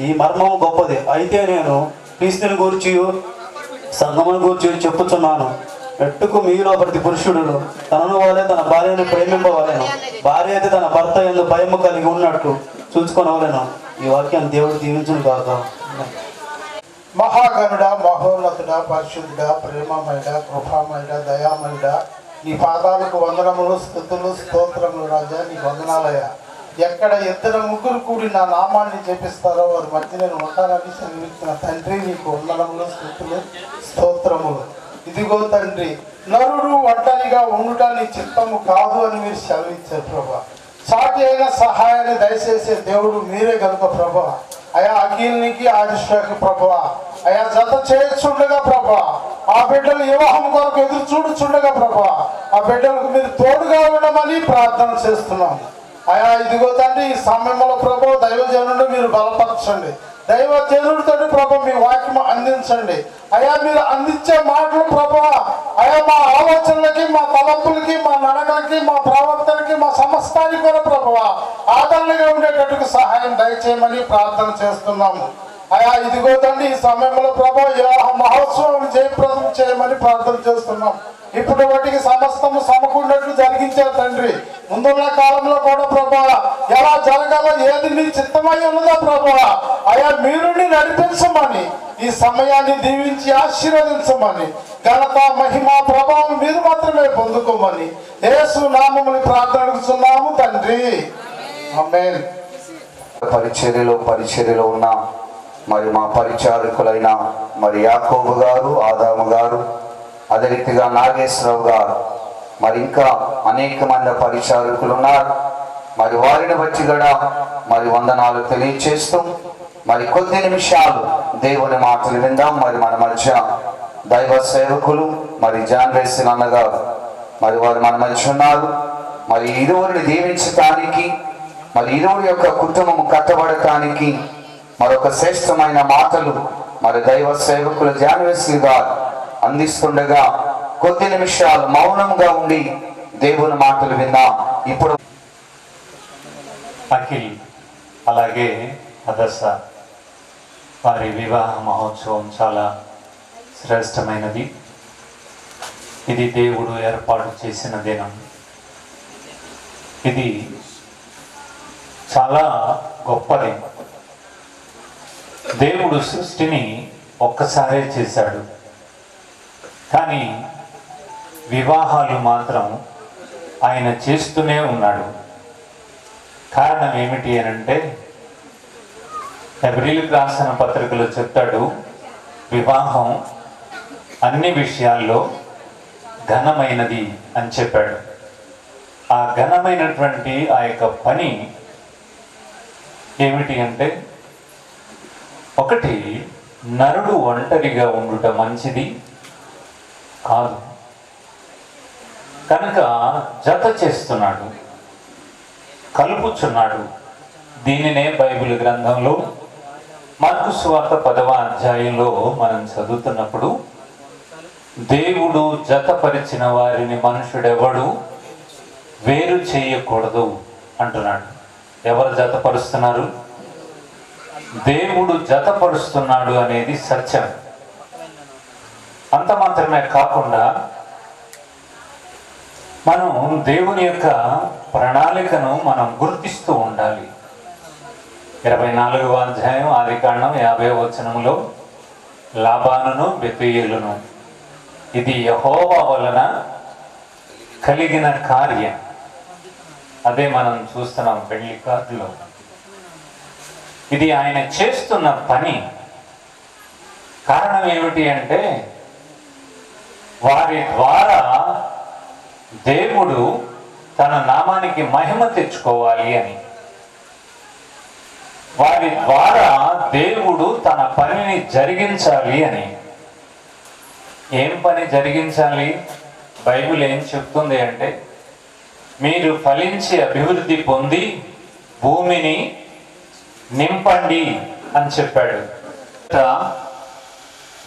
ఈ మర్మము గొప్పది. అయితే నేను క్రీస్తుని గూర్చి సంఘమును గూర్చి చెప్పుచున్నాను. ఎట్టుకు మీలో ప్రతి పురుషుడు తనను వలె తన భార్యను ప్రేమింపవలెను. భార్య అయితే తన భర్త యందు భయము కలిగి ఉన్నట్టు చూసుకొనవలెను. ఈ వాక్యాన్ని దేవుడు దీవించును గాక. మహాగణుడ, మహోన్నతుడ, పరిశుద్ధుడ, ప్రేమమయుడ, కృపామయుడ, దయామయుడ, నీ పాదాలకు వందనములు, స్తుతులు, స్తోత్రములు రాజా. నీ వందనాలయ్యా. ఎక్కడ 2-3 కూడి నా నామాన్ని జపిస్తారో వారి మధ్య నేను ఉంటానని సెలవిచ్చిన తండ్రి, నీకు వందనములు, స్తుతులు, స్తోత్రములు. ఇదిగో తండ్రి, నరుడు ఒంటరిగా ఉండుట నీ చిత్తము కాదు అని మీరు సెలవిచ్చారు ప్రభా. సాటి అయిన సహాయాన్ని దయచేసే దేవుడు మీరే కనుక ప్రభా. అయా అఖిల్నికి ఆదిశ్వకి ప్రభా, అయా జత చేయుచుండగా ప్రభా, ఆ బిడ్డలు వివాహం కొరకు ఎదురు చూడుచుండగా ప్రభా, ఆ బిడ్డలకు మీరు తోడుగా ఉండమని ప్రార్థన చేస్తున్నాము. అయా ఇదిగో తండ్రి ఈ సమయంలో ప్రభు దైవజనుడు మీరు బలపరచండి. దైవజనుడితో ప్రభు మీ వాక్యం అందించండి. అయా మీరు అందించే మాటలు ప్రభు అయా మా ఆలోచనలకి, మా తలంపులకి, మా నడకలకి, మా ప్రవర్తనకి, మా సమస్తానికి కూడా ప్రభు ఆదరణగా ఉండేటట్టుకు సహాయం దయచేయమని ప్రార్థన చేస్తున్నాము. అయా ఇదిగో తండ్రి ఈ సమయంలో ప్రభు వివాహ మహోత్సవం జయప్రదం చేయమని ప్రార్థన చేస్తున్నాం. ఇప్పుడు వాటికి సమస్తము సమకూడినట్లు జరిగించారు తండ్రి. ముందున్న కాలంలో కూడా ప్రభువా ఎలా జరగాలో ఏది నీ చిత్తమై ఉన్నదో ప్రభువా అయా మీరు నడిపించమని, ఈ సమయాన్ని దీవించి ఆశీర్వదించమని, ఘనత మహిమ ప్రభావం మీరు మాత్రమే పొందుకోమని యేసు నామముని ప్రార్థిస్తున్నాము తండ్రి. ఆమేన్. పరిచర్యలో ఉన్న మరి మా పరిచారకులైన మరి యాకోబు గారు, ఆదాము గారు, అదే రీతిగా నాగేశ్వరరావు గారు, మరి ఇంకా అనేక మంది పరిచారకులు ఉన్నారు. మరి వారిని బట్టి కూడా మరి వందనాలు తెలియచేస్తూ మరి కొద్ది నిమిషాలు దేవుని మాటలు విందాం. మరి మన మధ్య దైవ సేవకులు మరి జాన్వేసి అన్నగారు మరి వారు మన మధ్య ఉన్నారు. మరి ఇరువురిని దీవించటానికి, మరి ఇరువురి యొక్క కుటుంబం కట్టబడటానికి మరొక శ్రేష్టమైన మాటలు మరి దైవ సేవకులు జాన్వేసి గారు అందిస్తుండగా కొద్ది నిమిషాలు మౌనంగా ఉండి దేవుని మాటలు విందాం. ఇప్పుడు అఖిల్ అలాగే అదర్శ వారి వివాహ మహోత్సవం చాలా శ్రేష్టమైనది. ఇది దేవుడు ఏర్పాటు చేసిన దినం. ఇది చాలా గొప్పది. దేవుడు సృష్టిని ఒక్కసారే చేశాడు, కానీ వివాహాలు మాత్రం ఆయన చేస్తూనే ఉన్నాడు. కారణం ఏమిటి అనంటే హెబ్రీయులకు రాసిన పత్రికలో చెప్తాడు, వివాహం అన్ని విషయాల్లో ఘనమైనది అని చెప్పాడు. ఆ ఘనమైనటువంటి ఆ యొక్క పని ఏమిటి అంటే, ఒకటి నరుడు ఒంటరిగా ఉండుట మంచిది కాదు, కనుక జత చేస్తున్నాడు, కలుపుచున్నాడు. దీనినే బైబిల్ గ్రంథంలో మార్కు సువార్త 10వ అధ్యాయంలో మనం చదువుతున్నప్పుడు, దేవుడు జతపరిచిన వారిని మనుషుడెవడు వేరు చేయకూడదు అంటున్నాడు. ఎవరు జతపరుస్తున్నారు? దేవుడు జతపరుస్తున్నాడు అనేది సత్యం. అంత మాత్రమే కాకుండా మనం దేవుని యొక్క ప్రణాళికను మనం గుర్తిస్తూ ఉండాలి. 24వ అధ్యాయం ఆదికాండం 50వ వచనంలో లాబానును బెతూయేలును ఇది యెహోవా వలన కలిగిన కార్యం. అదే మనం చూస్తున్నాం పెళ్లి కార్డులో. ఇది ఆయన చేస్తున్న పని. కారణం ఏమిటి అంటే, వారి ద్వారా దేవుడు తన నామానికి మహిమ తెచ్చుకోవాలి అని. వారి ద్వారా దేవుడు తన పనిని జరిగించాలి అని. ఏం పని జరిగించాలి? బైబిల్ ఏం చెప్తుంది అంటే, మీరు ఫలించి అభివృద్ధి పొంది భూమిని నింపండి అని చెప్పాడు.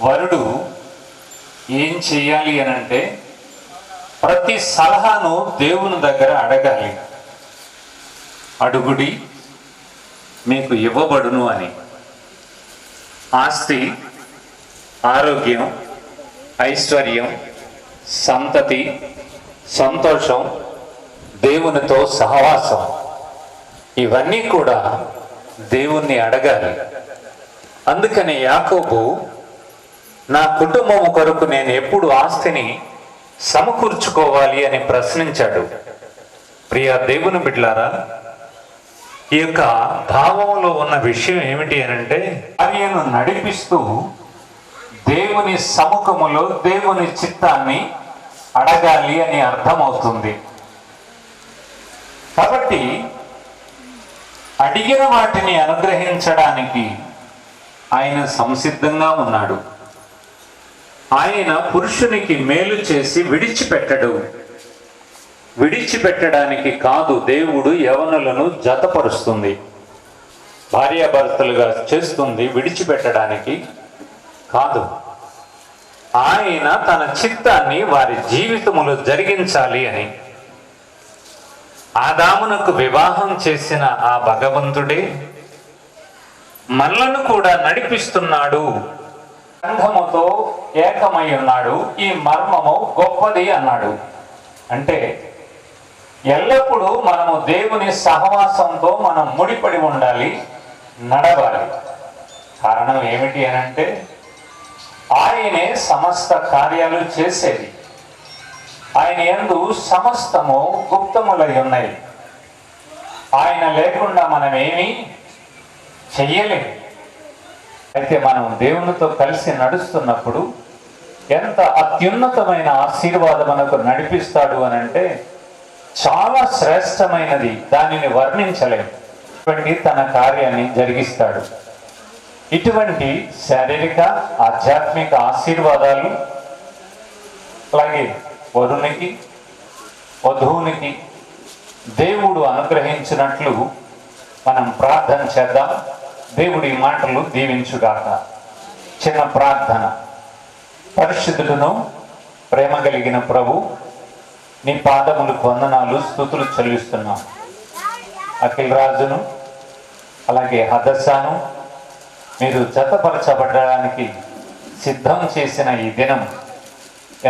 వరుడు ఏం చెయ్యాలి అనంటే, ప్రతి సలహాను దేవుని దగ్గర అడగాలి. అడుగుడి మీకు ఇవ్వబడును అని. ఆస్తి, ఆరోగ్యం, ఐశ్వర్యం, సంతతి, సంతోషం, దేవునితో సహవాసం, ఇవన్నీ కూడా దేవుణ్ణి అడగాలి. అందుకని యాకోబు, నా కుటుంబం కొరకు నేను ఎప్పుడు ఆస్తిని సమకూర్చుకోవాలి అని ప్రశ్నించాడు. ప్రియ దేవుని బిడ్డలారా, ఈ యొక్క భావంలో ఉన్న విషయం ఏమిటి అనంటే, భార్యను నడిపిస్తూ దేవుని సముఖములో దేవుని చిత్తాన్ని అడగాలి అని అర్థమవుతుంది. కాబట్టి అడిగిన వాటిని అనుగ్రహించడానికి ఆయన సంసిద్ధంగా ఉన్నాడు. ఆయన పురుషునికి మేలు చేసి విడిచిపెట్టడు. విడిచిపెట్టడానికి కాదు, దేవుడు యవనులను జతపరుస్తుంది, భార్యాభర్తలుగా చేస్తుంది, విడిచిపెట్టడానికి కాదు. ఆయన తన చిత్తాన్ని వారి జీవితములో జరిగించాలి అని. ఆదామునకు వివాహం చేసిన ఆ భగవంతుడే మనలను కూడా నడిపిస్తున్నాడు, సంఘముతో ఏకమై ఉన్నాడు, ఈ మర్మము గొప్పది అన్నాడు. అంటే ఎల్లప్పుడూ మనము దేవుని సహవాసంతో మనం ముడిపడి ఉండాలి, నడవాలి. కారణం ఏమిటి అనంటే ఆయనే సమస్త కార్యాలు చేసేది, ఆయన యందు సమస్తము గుప్తములై ఉన్నాయి. ఆయన లేకుండా మనమేమీ చెయ్యలేము. అయితే మనం దేవునితో కలిసి నడుస్తున్నప్పుడు ఎంత అత్యున్నతమైన ఆశీర్వాదం మనకు నడిపిస్తాడు అనంటే చాలా శ్రేష్టమైనది, దానిని వర్ణించలేము. తన కార్యాన్ని జరిగిస్తాడు. ఇటువంటి శారీరక ఆధ్యాత్మిక ఆశీర్వాదాలు అలాగే వరునికి వధువునికి దేవుడు అనుగ్రహించినట్లు మనం ప్రార్థన చేద్దాం. దేవుడి మాటలు దీవించుగాక. చిన్న ప్రార్థన. పరిశుద్ధులను ప్రేమ కలిగిన ప్రభు, నీ పాదములకు వందనాలు, స్తుతులు చెల్లిస్తున్నాం. అఖిల్ రాజును అలాగే హదస్సాను మీరు జతపరచబడడానికి సిద్ధం చేసిన ఈ దినం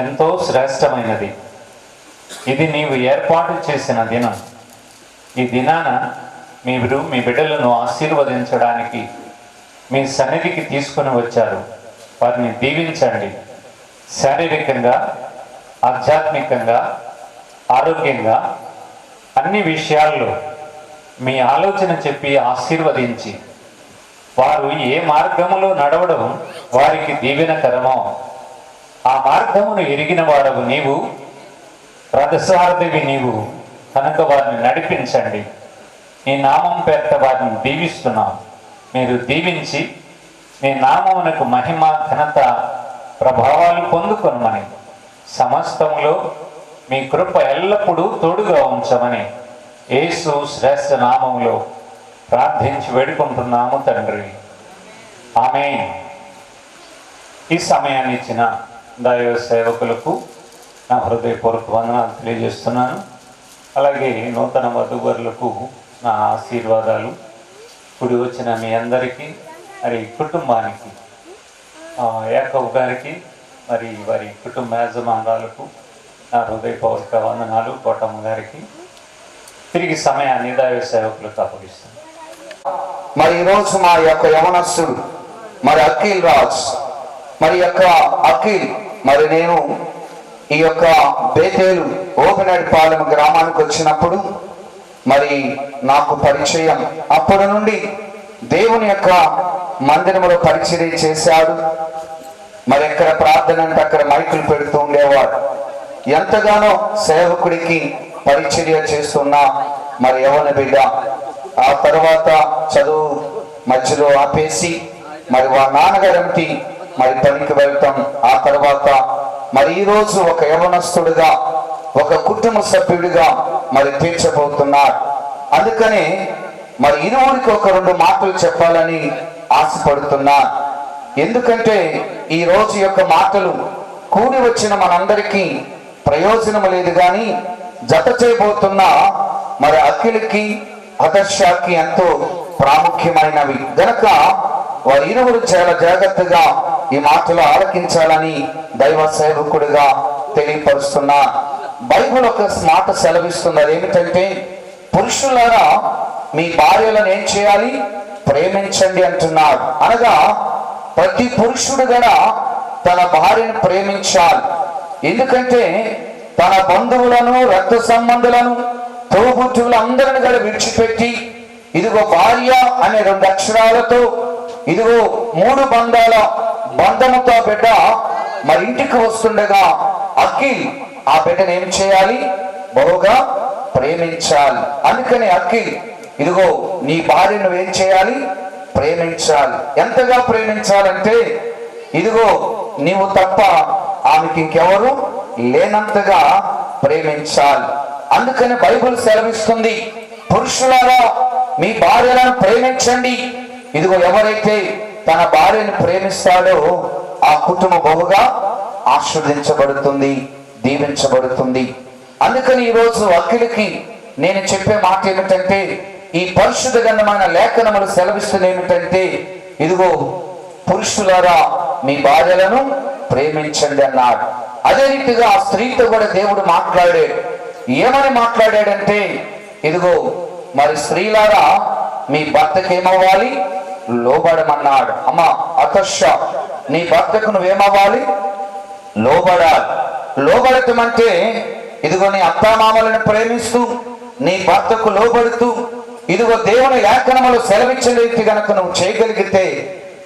ఎంతో శ్రేష్టమైనది. ఇది నీవు ఏర్పాటు చేసిన దినం. ఈ దినాన మీరు మీ బిడ్డలను ఆశీర్వదించడానికి మీ సన్నిధికి తీసుకుని వచ్చారు. వారిని దీవించండి. శారీరకంగా, ఆధ్యాత్మికంగా, ఆరోగ్యంగా అన్ని విషయాల్లో మీ ఆలోచన చెప్పి ఆశీర్వదించి వారు ఏ మార్గములో నడవడం వారికి దీవెనకరమో ఆ మార్గమును ఎరిగిన వాడవు నీవు, రథసారథివి నీవు కనుక వారిని నడిపించండి. నీ నామం పేరిట వారిని దీవిస్తున్నాం. మీరు దీవించి మీ నామమునకు మహిమ, ఘనత, ప్రభావాలు పొందుకొనమని, సమస్తములో మీ కృప ఎల్లప్పుడూ తోడుగా ఉంచమని యేసు శ్రేష్ఠ నామములో ప్రార్థించి వేడుకుంటున్నాము తండ్రి. ఆమేన్. ఈ సమయాన్ని ఇచ్చిన దైవ సేవకులకు నా హృదయపూర్వక వందనాలు తెలియజేస్తున్నాను. అలాగే నూతన వధూవరులకు నా ఆశీర్వాదాలు. కూడి వచ్చిన మీ అందరికీ, మరి కుటుంబానికి, యాకబ్ గారికి, మరి వారి కుటుంబ యాజమానులకు నా హృదయపూర్వక వందనాలు. కోటమ్మ గారికి తిరిగి సమయాన్ని దైవ సేవకులకు అప్పగిస్తాను. మరి ఈరోజు మా యొక్క యవనస్తుడు మరి అఖిల్ రాజ్, మరి యొక్క అఖిల్, మరి నేను ఈ యొక్క బేతేలు ఓపెనడిపాలెం గ్రామానికి వచ్చినప్పుడు మరి నాకు పరిచయం. అప్పటి నుండి దేవుని యొక్క మందిరంలో పరిచర్య చేశాడు. మరి ఎక్కడ ప్రార్థన అంటే అక్కడ మైకులు పెడుతూ ఉండేవాడు. ఎంతగానో సేవకుడికి పరిచర్య చేస్తున్నా మరి యవన బిడ్డ. ఆ తర్వాత చదువు మధ్యలో ఆపేసి మరి వాళ్ళ నాన్నగారంటి మరి పనికి వెళ్తాం. ఆ తర్వాత మరి ఈరోజు ఒక యవనస్తుడిగా, ఒక కుటుంబ సభ్యుడిగా మరి తీర్చబోతున్నాడు. అందుకనే మరి ఇరువురికి ఒక 2 మాటలు చెప్పాలని ఆశపడుతున్నా. ఎందుకంటే ఈ రోజు యొక్క మాటలు కూడి వచ్చిన మనందరికీ ప్రయోజనం లేదు, కానీ జత చేయబోతున్న మరి అఖిల్కి, హదర్షాకి ఎంతో ప్రాముఖ్యమైనవి గనక వారి ఇరువురు చాలా జాగ్రత్తగా ఈ మాటలు ఆలకించాలని దైవ సేవకుడిగా తెలియపరుస్తున్నా. బైబిల్ ఒక మాట సెలవిస్తున్నది ఏమిటంటే, పురుషులారా మీ భార్యలను ఏం చేయాలి? ప్రేమించండి అంటున్నాడు. అనగా ప్రతి పురుషుడు కూడా తన భార్యను ప్రేమించాలి. ఎందుకంటే తన బంధువులను, రక్త సంబంధులను, తోబుట్టువులందరిని కూడా విడిచిపెట్టి ఇదిగో భార్య అనే 2 అక్షరాలతో ఇదిగో 3 బంధాల బంధముతో బిడ్డ మరి ఇంటికి వస్తుండగా అఖిల్ ఆ బిడ్డను ఏం చేయాలి? బహుగా ప్రేమించాలి. అందుకని అఖిల్ ఇదిగో నీ భార్యను ఏం చేయాలి? ప్రేమించాలి. ఎంతగా ప్రేమించాలంటే ఇదిగో నీవు తప్ప ఆమెకి ఇంకెవరు లేనంతగా ప్రేమించాలి. అందుకని బైబిల్ సెలవిస్తుంది, పురుషులారా మీ భార్యలను ప్రేమించండి. ఇదిగో ఎవరైతే తన భార్యను ప్రేమిస్తాడో ఆ కుటుంబం బహుగా ఆశీర్వదించబడుతుంది, దీవించబడుతుంది. అందుకని ఈరోజు అఖిలకి నేను చెప్పే మాట ఏమిటంటే, ఈ పరిశుద్ధ గ్రంథమైన లేఖనములు సెలవిస్తుంది ఏమిటంటే, ఇదిగో పురుషులారా మీ భార్యలను ప్రేమించండి అన్నాడు. అదే రీతిగా ఆ స్త్రీతో కూడా దేవుడు మాట్లాడాడు. ఏమని మాట్లాడాడంటే, ఇదిగో మరి స్త్రీలారా మీ భర్తకి ఏమవ్వాలి, లోబడమన్నాడు. అమ్మ అతర్ష, నీ భర్తకు నువ్వేమవ్వాలి, లోబడాలి. లోబడటం అంటే ఇదిగో నీ అత్తామామలను ప్రేమిస్తూ నీ భర్తకు లోబడుతూ, ఇదిగో దేవుని లేఖనములు సెలవిచ్చిన రీతి గనక నువ్వు చేయగలిగితే,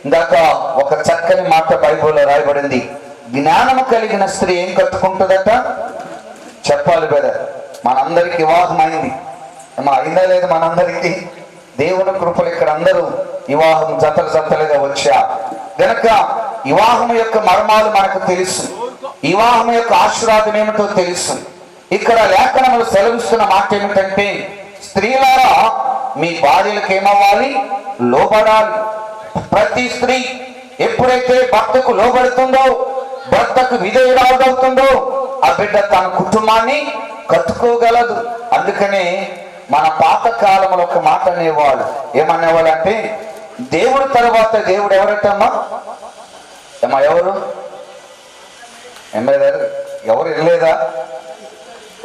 ఇందాక ఒక చక్కని మాట బైబిల్లో రాయబడింది, జ్ఞానము కలిగిన స్త్రీ ఏం కట్టుకుంటుందట చెప్పాలి బ్రదర్. మనందరికి వివాహం అయింది, అయిందా లేదు? మనందరికీ దేవుని కృపలు ఇక్కడ అందరూ వివాహం జతలుగా వచ్చా గనక వివాహం యొక్క మర్మాలు మనకు తెలుసు, వివాహం యొక్క ఆశీర్వాదం ఏమిటో తెలుసు. ఇక్కడ లేఖనములు సెలవిస్తున్న మాట ఏమిటంటే, స్త్రీలారా మీ భార్యలకు ఏమవ్వాలి, లోబడాలి. ప్రతి స్త్రీ ఎప్పుడైతే భర్తకు లోబడుతుందో, భర్తకు విధేయురాలవుతుందో, ఆ బిడ్డ తన కుటుంబాన్ని కట్టుకోగలదు. అందుకనే మన పాత కాలంలో ఒక మాట అనేవాళ్ళు, ఏమనేవాళ్ళు అంటే, దేవుడు తర్వాత దేవుడు ఎవరటమ్మా? ఏమా ఎవరు ఎవరు వెళ్ళలేదా?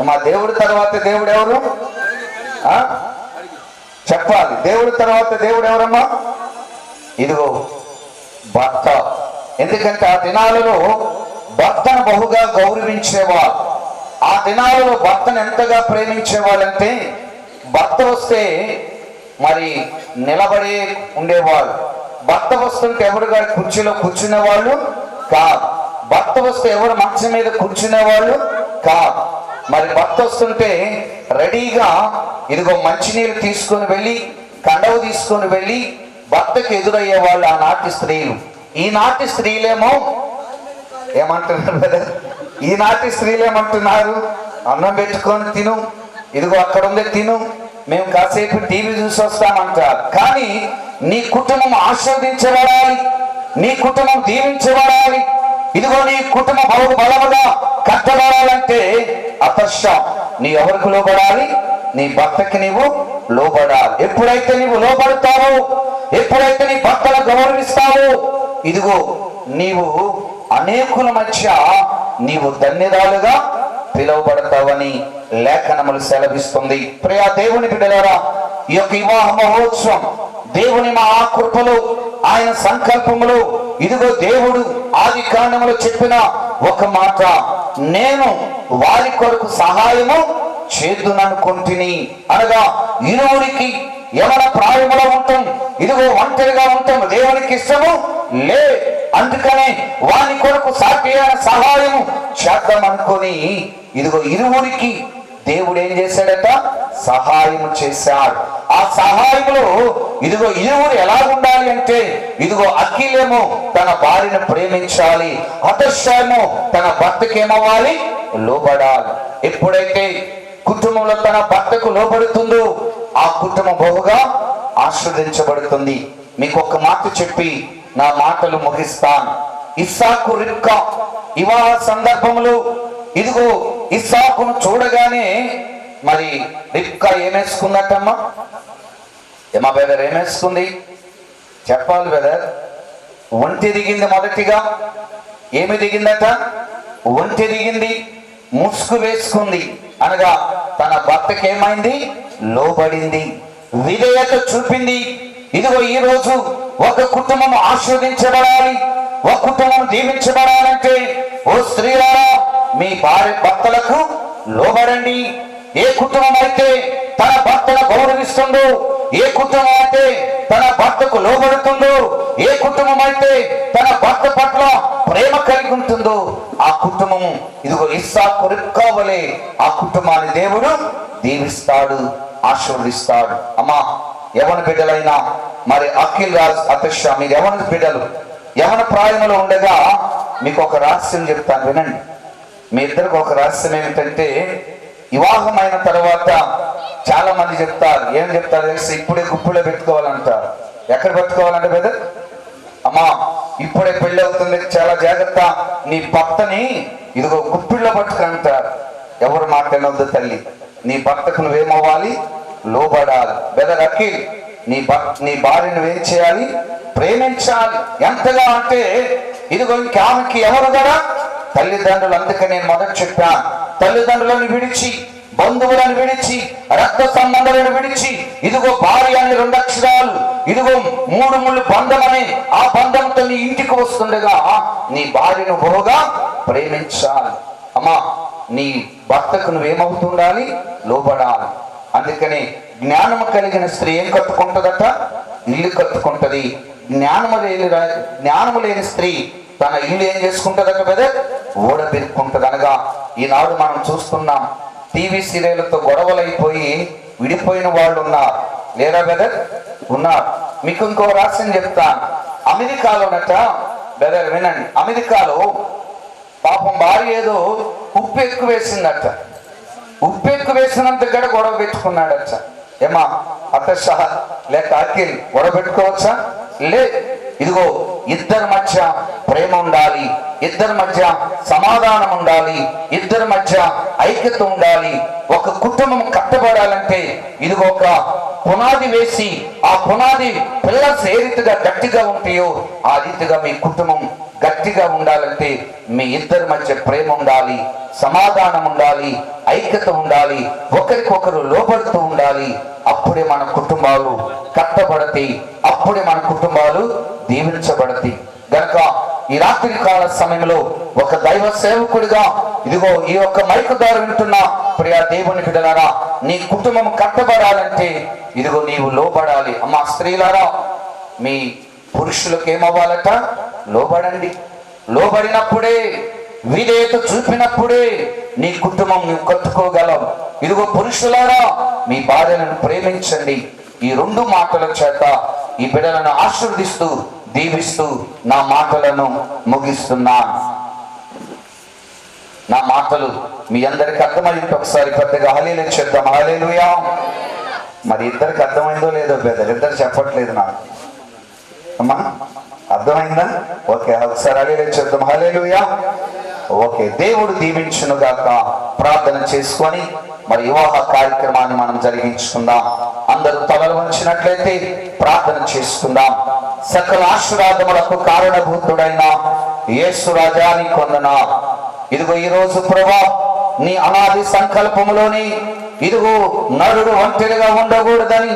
మా దేవుడి తర్వాత దేవుడు ఎవరు చెప్పాలి. దేవుడి తర్వాత దేవుడు ఎవరమ్మా? ఇదిగో భర్త. ఎందుకంటే ఆ దినాలలో భర్తను బహుగా గౌరవించేవాళ్ళు. ఆ దినాలలో భర్తను ఎంతగా ప్రేమించేవాళ్ళంటే, భర్త వస్తే మరి నిలబడి ఉండేవాళ్ళు. భర్త వస్తుంటే ఎవరుగా కుర్చీలో కూర్చునే వాళ్ళు కాదు. భర్త వస్తే ఎవరు మంచం మీద కూర్చునే వాళ్ళు కాదు. మరి భర్త వస్తుంటే రెడీగా ఇదిగో మంచినీళ్ళు తీసుకొని వెళ్ళి, కండవ తీసుకొని వెళ్ళి భర్తకు ఎదురయ్యే వాళ్ళు ఆనాటి స్త్రీలు. ఈనాటి స్త్రీలేమో ఏమంటున్నారు కదా, ఈనాటి స్త్రీలు ఏమంటున్నారు, అన్నం పెట్టుకొని తిను, ఇదిగో అక్కడ ఉంది తిను, మేము కాసేపు టీవీ చూసి వస్తామంటారు. కానీ నీ కుటుంబం ఆశీర్వదించబడాలి, నీ కుటుంబం దీవించబడాలి, ఇదిగో నీ కుటుంబం బలముగా కట్టబడాలంటే అతర్ష నీ ఎవరికి లోబడాలి, నీ భర్తకి నీవు లోబడాలి. ఎప్పుడైతే నీవు లోబడతావో, ఎప్పుడైతే నీ భర్తను గౌరవిస్తావో, ఇదిగో నీవు అనేకుల మధ్య నీవు ధన్యరాలుగా పిలువబడతావని లేఖనములు సెలవిస్తుంది. ప్రియా దేవుని బిడ్డలారా, ఈ యొక్క వివాహ మహోత్సవం దేవుని మా కృపలో, ఆయన సంకల్పములో, ఇదిగో దేవుడు ఆది కాండములో చెప్పిన ఒక మాట, నేను వారి కొరకు సహాయము చేద్దుననుకుంటుని అనగా, ఇరువురికి యవన ప్రాయములో ఉంటాం, ఇదిగో ఒంటరిగా ఉంటాం, దేవునికి ఇష్టము లే, అందుకనే వారి కొరకు సాధ్యమైన సహాయము చేద్దాం అనుకొని, ఇదిగో ఇరువురికి దేవుడు ఏం చేశాడట, సహాయం చేశాడు. ఆ సహాయంలో ఇదిగో ఇరువురు ఎలా ఉండాలి అంటే, ఇదిగో అఖిలేమో తన భార్యను ప్రేమించాలి, అతర్షేమో తన భర్తకి ఏమవ్వాలి, లోబడాలి. ఎప్పుడైతే కుటుంబంలో తన భర్తకు లోబడుతుందో ఆ కుటుంబం బహుగా ఆశీర్వదించబడుతుంది. మీకు ఒక మాట చెప్పి నా మాటలు ముగిస్తాను. ఇస్సాకు రిబ్కా వివాహ సందర్భంలో ఇదిగో ఇస్సాకును చూడగానే మరి రిబ్కా ఏమేసుకున్నట్టమ్మా? ఏమా బెదర్ ఏమేసుకుంది చెప్పాలి బెదర్? ఒంటి దిగింది. మొదటిగా ఏమి దిగిందట? ఒంటి దిగింది, ముసుగు వేసుకుంది, అనగా తన భర్తకి ఏమైంది, లోబడింది, విధేయత చూపింది. ఇదిగో ఈ రోజు ఒక కుటుంబం ఆశీర్వదించబడాలి, ఒక కుటుంబం దీవించబడాలంటే, ఓ స్త్రీలారా మీ భార్య భర్తలకు లోబడండి. ఏ కుటుంబం అయితే తన భర్తను గౌరవిస్తుందో, ఏ కుటుంబం అయితే తన భర్తకు లోబడుతుందో, ఏ కుటుంబం అయితే తన భర్త పట్ల ప్రేమ కలిగి ఉంటుందో, ఆ కుటుంబం ఇదిగో ఇస్సాకు రిబ్కా వలె ఆ కుటుంబాన్ని దేవుడు దీవిస్తాడు, ఆశీర్వదిస్తాడు. అమ్మా యవన బిడ్డలైనా మరి అఖిల్ రాజ్ అతర్ష, మీరు యవన బిడ్డలు యవన ప్రాయంలో ఉండగా మీకు ఒక రహస్యం చెప్తాను, వినండి. మీ ఇద్దరికి ఒక రహస్యం ఏమిటంటే, వివాహమైన తర్వాత చాలా మంది చెప్తారు, ఏం చెప్తారు తెలిసి, ఇప్పుడే గుప్పులో పెట్టుకోవాలంటారు. ఎక్కడ పెట్టుకోవాలంటే బ్రదర్, అమ్మా ఇప్పుడే పెళ్ళి అవుతుంది, చాలా జాగ్రత్త, నీ భర్తని ఇదిగో గుప్పిళ్ళలో పట్టుకుంటారు. ఎవరు మాట వినొద్దు తల్లి, నీ భర్తకు నువ్వేమవ్వాలి, లోబడాలి. బ్రదర్ అఖిల్, నీ భార్య నువ్వేం చేయాలి, ప్రేమించాలి. ఎంతగా అంటే ఇదిగో ఆమెకి ఎవరు కదా, తల్లిదండ్రులు. అందుకే నేను మొదట చెప్పాను, తల్లిదండ్రులను విడిచి, బంధువులను విడిచి, రక్త సంబంధాలను విడిచి, ఇదిగో భార్య అని 2 అక్షరాలు, ఇదిగో 3 ముళ్ళు బంధం అని ఆ బంధంతో నీ ఇంటికి వస్తుండగా నీ భార్యను బహుగా ప్రేమించాలి. అమ్మా నీ భర్తకు నువ్వేమవుతుండాలి, లోబడాలి. అందుకని జ్ఞానము కలిగిన స్త్రీ ఏం కట్టుకుంటుందట, ఇల్లు కట్టుకుంటది. జ్ఞానము లేని స్త్రీ తన ఇల్లు ఏం చేసుకుంటుందట బ్రదర్, ఓడబెరుక్కుంటది. అనగా ఈనాడు మనం చూస్తున్నాం, టీవీ సీరియళ్లతో గొడవలైపోయి విడిపోయిన వాళ్ళు ఉన్నారు, లేరా బ్రదర్, ఉన్నారు. మీకు ఇంకో రహస్యం చెప్తాను. అమెరికాలోనట బ్రదర్ వినండి, అమెరికాలో పాపం భార్య ఏదో ఉప్పు ఎక్కువ వేసిందట. ఉప్పు ఎక్కువ వేసినంత గడ గొడవ పెట్టుకున్నాడట. ఏమా అతష లేక అఖిల్ గొడవ పెట్టుకోవచ్చా? లే. ఇదిగో ఇద్దరి మధ్య ప్రేమ ఉండాలి, ఇద్దరి మధ్య సమాధానం ఉండాలి, ఇద్దరి మధ్య ఐక్యత ఉండాలి. ఒక కుటుంబం కట్టబడాలంటే ఇదిగో ఒక పునాది వేసి, ఆ పునాది పిల్లర్స్ ఏ రీతిగా గట్టిగా ఉంటాయో ఆ రీతిగా మీ కుటుంబం గట్టిగా ఉండాలంటే మీ ఇద్దరి మధ్య ప్రేమ ఉండాలి, సమాధానం ఉండాలి, ఐక్యత ఉండాలి, ఒకరికొకరు లోబడుతూ ఉండాలి. అప్పుడే మన కుటుంబాలు కట్టబడతాయి, అప్పుడే మన కుటుంబాలు దీవించబడతాయి. గనక ఈ రాత్రి కాల సమయంలో ఒక దైవ సేవకుడిగా ఇదిగో ఈ యొక్క మైకు ద్వారా వింటున్న ప్రియా దేవుని బిడ్డలారా, నీ కుటుంబం కట్టబడాలంటే ఇదిగో నీవు లోబడాలి. అమ్మా స్త్రీలారా, మీ పురుషులకు ఏమవ్వాలట, లోబడండి. లోబడినప్పుడే, విధేయత చూపినప్పుడే నీ కుటుంబం నువ్వు కట్టుకోగలవు. ఇదిగో పురుషులారా, మీ భార్యలను ప్రేమించండి. ఈ 2 మాటల చేత ఈ బిడ్డలను ఆశీర్వదిస్తూ దీవిస్తూ నా మాటలను ముగిస్తున్నాను. నా మాటలు మీ అందరికి అర్థమైంది. ఒకసారి పెద్దగా హల్లెలూయా చేద్దాం. హల్లెలూయా. మరి ఇద్దరికి అర్థమైందో లేదో బ్రదర్, ఇద్దరు చెప్పట్లేదు నాకు. అమ్మా అర్థమైందా? ఓకే, ఒకసారి హల్లెలూయా చేద్దాం. హల్లెలూయా. ఓకే, దేవుడు దీవించును గాక. ప్రార్థన చేసుకొని మరి వివాహ కార్యక్రమాన్ని మనం జరిగించుకుందాం. అందరూ తలలు వంచినట్లయితే ప్రార్థన చేసుకుందాం. సకల ఆశీర్వాదములకు కారణభూతుడైన యేసు రాజా నీ వందనాలు. ఇదిగో ఈ రోజు ప్రభువా, నీ అనాది సంకల్పములోని ఇదిగో నరుడు ఒంటరిగా ఉండకూడదని,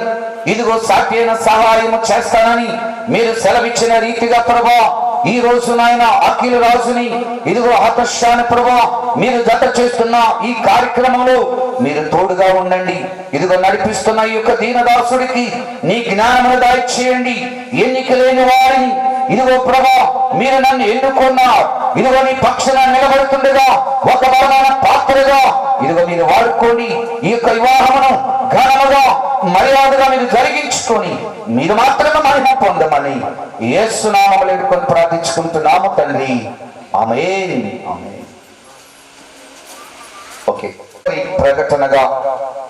ఇదిగో సాధ్యమైన సహాయం చేస్తానని మీరు సెలవిచ్చిన రీతిగా ప్రభువా, ఈ రోజు నాయన అఖిల్ రాజుని ఇదిగో హతశాని ప్రభువా మీరు జత చేస్తున్న ఈ కార్యక్రమంలో మీరు తోడుగా ఉండండి. ఇదిగో నడిపిస్తున్న ఈ యొక్క దీనదాసుడికి నీ జ్ఞానమును దయచేయండి. ఎన్నిక లేని వారిని ఇదిగో ప్రభా మీరు నన్ను ఎన్నుకున్నారు. ఇదిగో నీ పక్షాన నిలబడుతుండగా ఒక బలమైన పాత్రగా ఇదిగో మీరు వాడుకోండి. ఈ యొక్క వివాహమును ఘనముగా మర్యాదగా మీరు జరిగించుకొని మీరు మాత్రమే మహిమ పొందమని యేసు నామములో వేడుకొని ప్రార్థించుకుంటున్నాము తండ్రి. ఆమేన్. ఆమేన్. ఓకే, ప్రకటనగా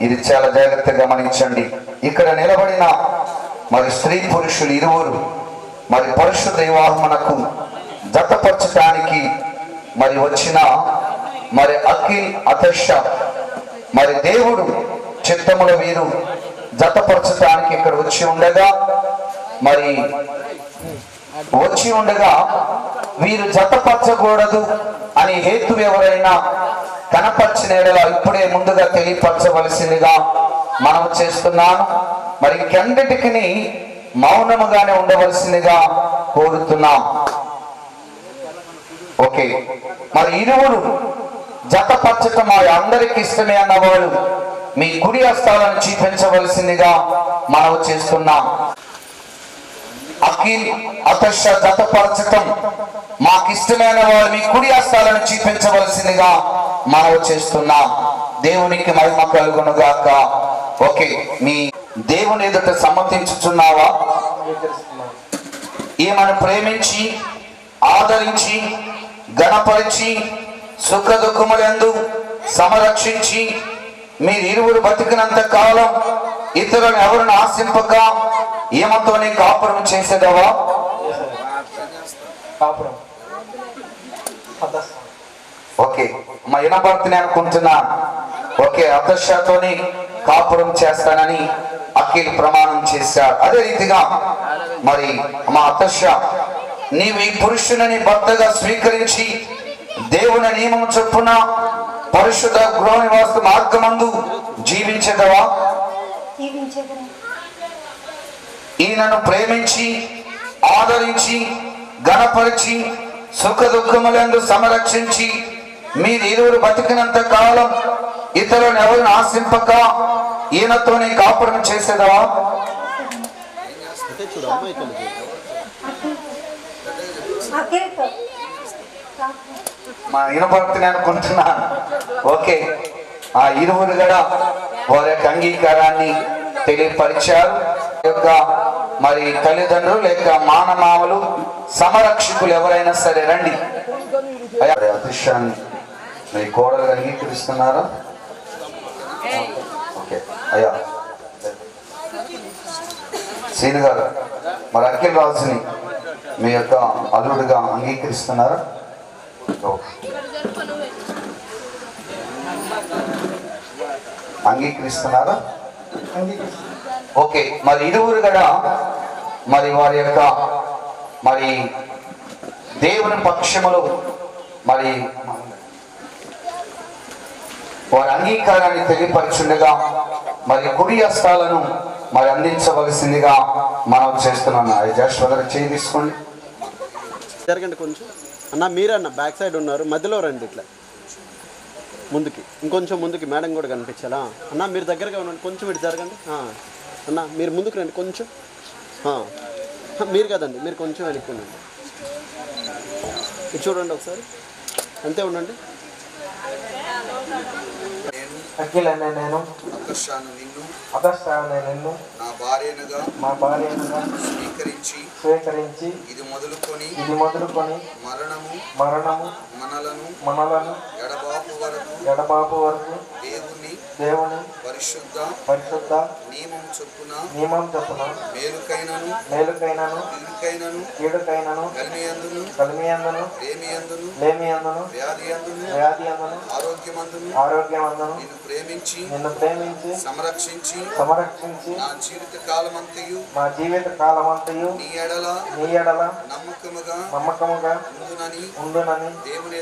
ఇది చాలా జాగ్రత్తగా గమనించండి. ఇక్కడ నిలబడిన మరి స్త్రీ పురుషులు ఇరువురు మరి పరిశుద్ధ వివాహమునకు జతపరచడానికి మరి వచ్చిన మరి అఖిల్ అతష మరి దేవుడు చిత్తములో వీరు జతపరచడానికి ఇక్కడ వచ్చి ఉండగా వీరు జతపరచకూడదు అని హేతు ఎవరైనా కనపరిచిన ఎడల ఇప్పుడే ముందుగా తెలియపరచవలసిందిగా మనం చేస్తున్నాను. మరి ఇంకెన్నిటికి మౌనముగానే ఉండవలసిందిగా కోరుతున్నాం. ఓకే, మరి ఇరువురు జతపరచటం అందరికి ఇష్టమే అన్నవాడు మీ కుడి హస్తాలను చూపించవలసిందిగా మనం చేస్తున్నాం. అఖిల్ అతష జతపరచటం మాకిష్టమైన వారు మీ కుడి హస్తాలను చూపించవలసిందిగా మనం చేస్తున్నాం. దేవునికి మహిమ కలుగును గాక. ఓకే, మీ దేవుని ఎదుట సమ్మతించుచున్నావా? ఈమెను ప్రేమించి ఆదరించి గణపరిచి సుఖ దుఃఖములందు సంరక్షించి మీరు ఇరువురు బతికినంత కాలం ఇతరులను ఎవరిని ఆశింపక ఈమెతోనే కాపురం చేసేదవా? కాపురం ఓకే, మా వినపడుతుంది అనుకుంటున్నా. ఓకే, అతర్షతోని కాపురం చేస్తానని అఖిల్ ప్రమాణం చేశాడు. అదే రీతిగా మరి మా అతర్ష, నీవు ఈ పురుషుని భర్తగా స్వీకరించి దేవుని నియమం చొప్పున పరిశుద్ధ గృహ నివాస మార్గమందు జీవించేదవా? ఈయనను ప్రేమించి ఆదరించి గణపరిచి సుఖ దుఃఖములందు సంరక్షించి మీరు ఇరువురు బతికినంత కాలం ఇతరులను ఎవరిని ఆశింపక ఈయనతోనే కాపురం చేసేదవా? మా వినపడుతుంది అనుకుంటున్నాను. ఓకే, ఆ ఇరువురు కూడా వారి యొక్క అంగీకారాన్ని తెలియపరిచారు. యొక్క మరి తల్లిదండ్రులు లేక మానమామలు సమరక్షకులు ఎవరైనా సరే రండి. అదృశ్యాన్ని మీ కోడలు అంగీకరిస్తున్నారా? ఓకే అయ్యా శ్రీను గారు, మరి అఖిల్ రాజుని మీ యొక్క అల్లుడుగా అంగీకరిస్తున్నారా? అంగీకరిస్తున్నారా? ఓకే, మరి ఇరువురు కూడా మరి వారి యొక్క మరి దేవుని పక్షములో మరి వారి అంగీకారాన్ని తెలియపరచుండగా మరి కుడి హస్తాలను మరి అందించవలసిందిగా మనం చేస్తున్నాం. జశ్వదర చేయి తీసుకోండి. జరగండి కొంచెం అన్న, మీరన్న బ్యాక్ సైడ్ ఉన్నారు, మధ్యలో రండి ఇట్లా ముందుకి, ఇంకొంచెం ముందుకి, మేడం కూడా కనిపించాలా అన్న? మీరు దగ్గరగా ఉండండి, కొంచెం ఇటు జరగండి అన్న, మీరు ముందుకు రండి కొంచెం. మీరు కదండి, మీరు కొంచెం వెనక్కి ఉండండి, ఇటు చూడండి ఒకసారి, అంతే ఉండండి. అఖిల్ అనే నేను అదర్శాన్ని నిన్ను మా భార్యనుగా స్వీకరించి ఇది మొదలుకొని మరణము మనలను ఎడబాపు వరకు దేవుని పరిశుద్ధ నియమం చొప్పున మేలుకైనను కీడుకైనను కలిమియందును లేమియందును వ్యాధియందును ఆరోగ్యమందును నిన్ను ప్రేమించి సంరక్షించి నా జీవిత కాలమంతయు నీ ఎడల నమ్మకముగా ఉండునని దేవుని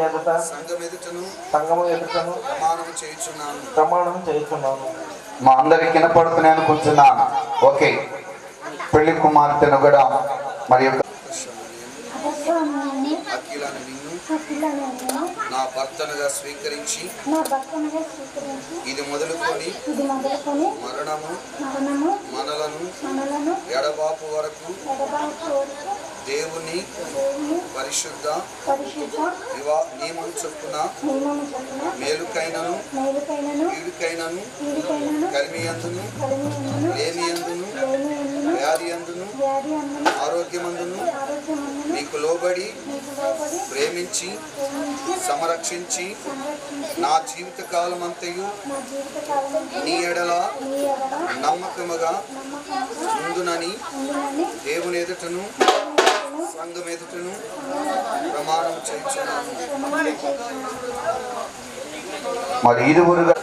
ఎదుట సంఘము ఎదుటను ప్రమాణం చేయుచున్నాను. మా అందరికి వినపడుతున్నాయి అనుకుంటున్నాను. ఓకే, పెళ్లి కుమార్తెను కూడా మరి నా భర్తనుగా స్వీకరించి ఇది మొదలుకొని మరణము మనలను ఎడబాపు వరకు దేవుని పరిశుద్ధ నియమం చొప్పున మేలుకైనను కీడుకైనను కలిమియందును లేమియందును వ్యాధియందును ఆరోగ్యమందును నీకు లోబడి ప్రేమించి సంరక్షించి నా జీవిత కాలమంతయు నీ ఎడల నమ్మకముగా ఉందునని దేవుని ఎదుటను సంఘం ఎదుటను ప్రమాణం చేయించున్నాను. మరి ఇరువురుగా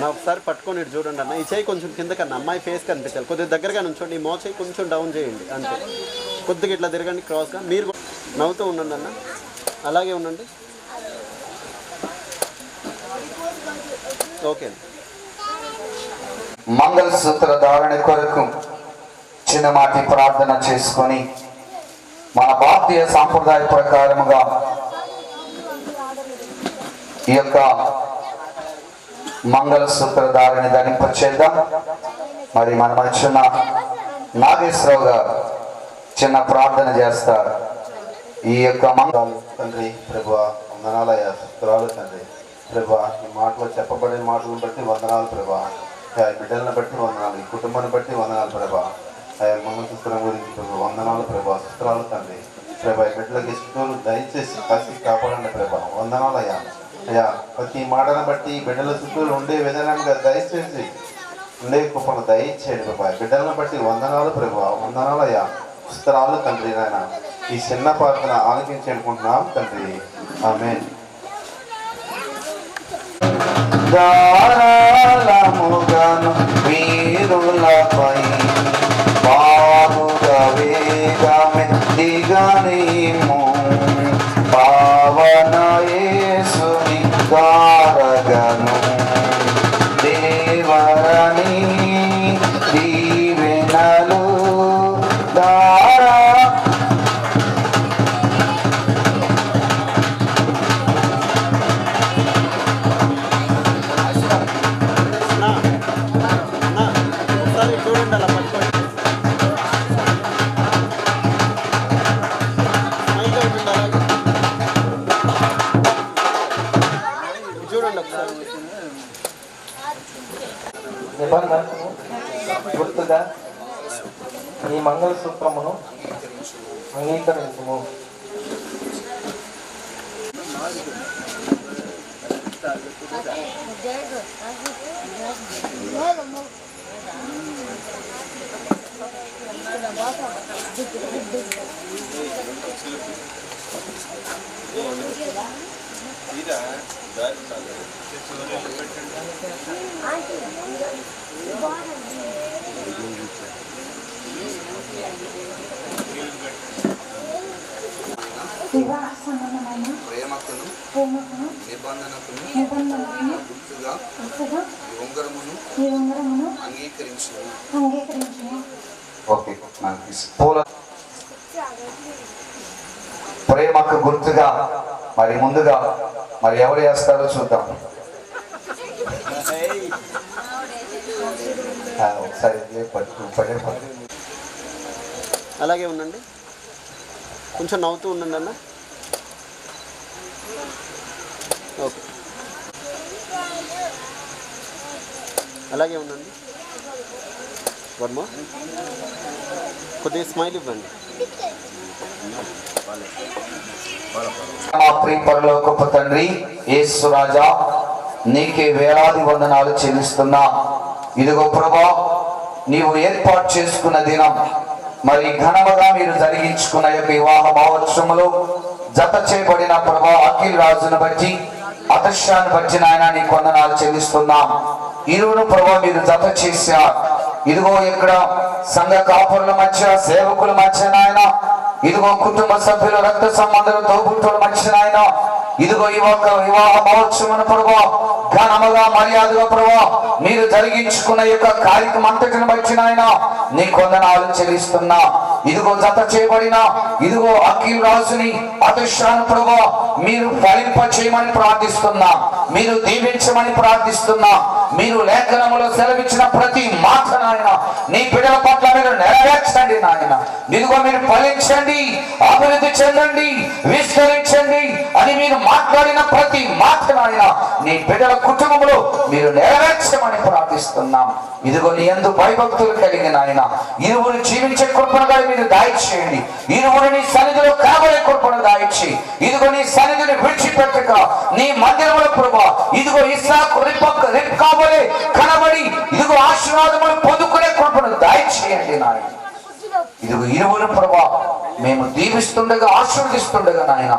నా ఒకసారి పట్టుకొని ఇటు చూడండి అన్న, ఈ చేయి కొంచెం కిందకన్నా, అమ్మాయి ఫేస్ కనిపించాలి, కొద్దిగా దగ్గరగా నుంచోండి, ఈ మో చేయి కొంచెం డౌన్ చేయండి అంతే, కొద్దిగా ఇట్లా తిరగండి క్రాస్గా, మీరు నవ్వుతూ ఉండండి అన్న, అలాగే ఉండండి. ఓకే, మంగళసూత్ర ధారణ కొరకు చిన్నమాటి ప్రార్థన చేసుకొని మన భారతీయ సాంప్రదాయ ప్రకారముగా ఈ యొక్క మంగళసూత్ర ధారణ ధరింపచేద్దాం. మరి మన మధ్యన నాగేశ్వరరావు గారు చిన్న ప్రార్థన చేస్తారు. ఈ యొక్క తండ్రి ప్రభువా వందనాలయ్యా, స్తోత్రాలు తండ్రి ప్రభువా. ఈ మాటలో చెప్పబడిన మాటలను బట్టి వందనాలు ప్రభువా. బిడ్డలను బట్టి వందనాలు, ఈ కుటుంబాన్ని బట్టి వందనాలు ప్రభా. మంగళసూత్రం గురించి ప్రభు వందనాలు ప్రభా, స్తోత్రాలు తండ్రి ప్రభా. ఈ బిడ్డలకి ఇష్టం దయచేసి కాసి కాపాడండి ప్రభా. వందనాలయ్యా అయ్యా ప్రతి మాటను బట్టి బిడ్డల చుట్టూ ఉండే విధానంగా దయచేసి ఉండే కృపను దయచేయండి ప్రభా. బిడ్డలను బట్టి వందనాలు ప్రభా, వందనాలు అయ్యా, పుస్తరాలు తండ్రి. నాయన ఈ చిన్న ప్రార్థన ఆలకించి అనుకుంటున్నాం తండ్రి. ఆమేన్. ధారాళముగాను వీరులపై బారుగా వేగమెత్తిగనేమో పావన యేసుని గారగను దేవరని దీవెనలు దారా ఒకసారి చూడండి అలా పట్టుకోండి. స్మైల్గా ఉంటుంది అలాగే. చూడండి ఒకసారి. నిబంధనకు గుర్తుగా ఈ మంగళసూత్రమును అంగీకరించుము. వివాహ సంబంధమైన ప్రేమకును ప్రేమకును నిబంధనకును నిబంధనలను గుర్తుగా గుర్తుగా ఈ ఈ ఉంగరమును అంగీకరించు. అంగీకరించుము. ఓకే, పూల ప్రేమకు గుర్తుగా మరి ముందుగా మరి ఎవరు వేస్తారో చూద్దాం. ఒకసారి అలాగే ఉండండి, కొంచెం నవ్వుతూ ఉండండి అన్న. ఓకే, అలాగే ఉండండి. వర్మ కొద్దిగా స్మైల్ ఇవ్వండి. మా ప్రియ పరలోకపు తండ్రి యేసు రాజా, నీకే వేలాది వందనాలు చెల్లిస్తున్నా. ఇదిగో ప్రభా, నీవు ఏర్పాటు చేసుకున్న దినం మరి ఘనముగా మీరు జరిగించుకున్న యొక్క వివాహ మహోత్సవంలో జత చేయబడిన ప్రభా అఖిల్ రాజును బట్టి అదృశ్యాన్ని బట్టి నాయన నీకు వందనాలు చెల్లిస్తున్నాం. ఇరువురు ప్రభా మీరు జత చేశారు. ఇదిగో ఇక్కడ సంఘ కాపురుల మధ్య, సేవకుల మధ్య నాయన, ఇదిగో కుటుంబ సభ్యుల రక్త సంబంధాల తోబుట్టుల మధ్య నాయన, ఇదిగో ఈ ఒక్క వివాహ మహోత్సవం ప్రభా ఘనముగా మర్యాదగా ప్రభా మీరు జరిగించుకున్న యొక్క కార్యక్రమం అంతటిని బట్టి నాయన నీకు వందనాలు చెల్లిస్తున్నా. ఇదిగో జత చేయబడిన ఇదిగో అఖిల్ రాజుని అదృశ్యాన్ని ప్రభా మీరు ఫలింప చేయమని ప్రార్థిస్తున్నా, మీరు దీవించమని ప్రార్థిస్తున్నా. మీరు లేఖనములో సెలవిచ్చిన ప్రతి మాట నాయన నీ బిడ్డల పట్ల మీరు నెరవేర్చండి నాయన. ఇదిగో మీరు ఫలించండి, అభివృద్ధి చెందండి, విస్తరించండి అని మీరు మాట్లాడిన ప్రతి మాట నాయన నీ బిడ్డల కుటుంబంలో మీరు నెరవేర్చమని ప్రార్థిస్తున్నాం. ఇదిగో నీ యందు భయభక్తులు కలిగిన ఆయన ఇరువురు జీవించే కృపణగా మీరు దాయిచేయండి. ఇరువురు నీ సన్నిధిలో కనబడే కృపను దాయిచి ఇదిగో నీ సన్నిధిని విడిచిపెట్టక నీ మందిరంలో ప్రభా ఇదిగో ఇస్సాకు రిబ్కావలే కనబడి ఇదిగో ఆశీర్వాదములు పొందుకునే కృపను దాయిచేయండి నాయన. ఇదిగో ఇరువురు ప్రభా మేము దీవిస్తుండగా ఆశీర్వదిస్తుండగా నాయన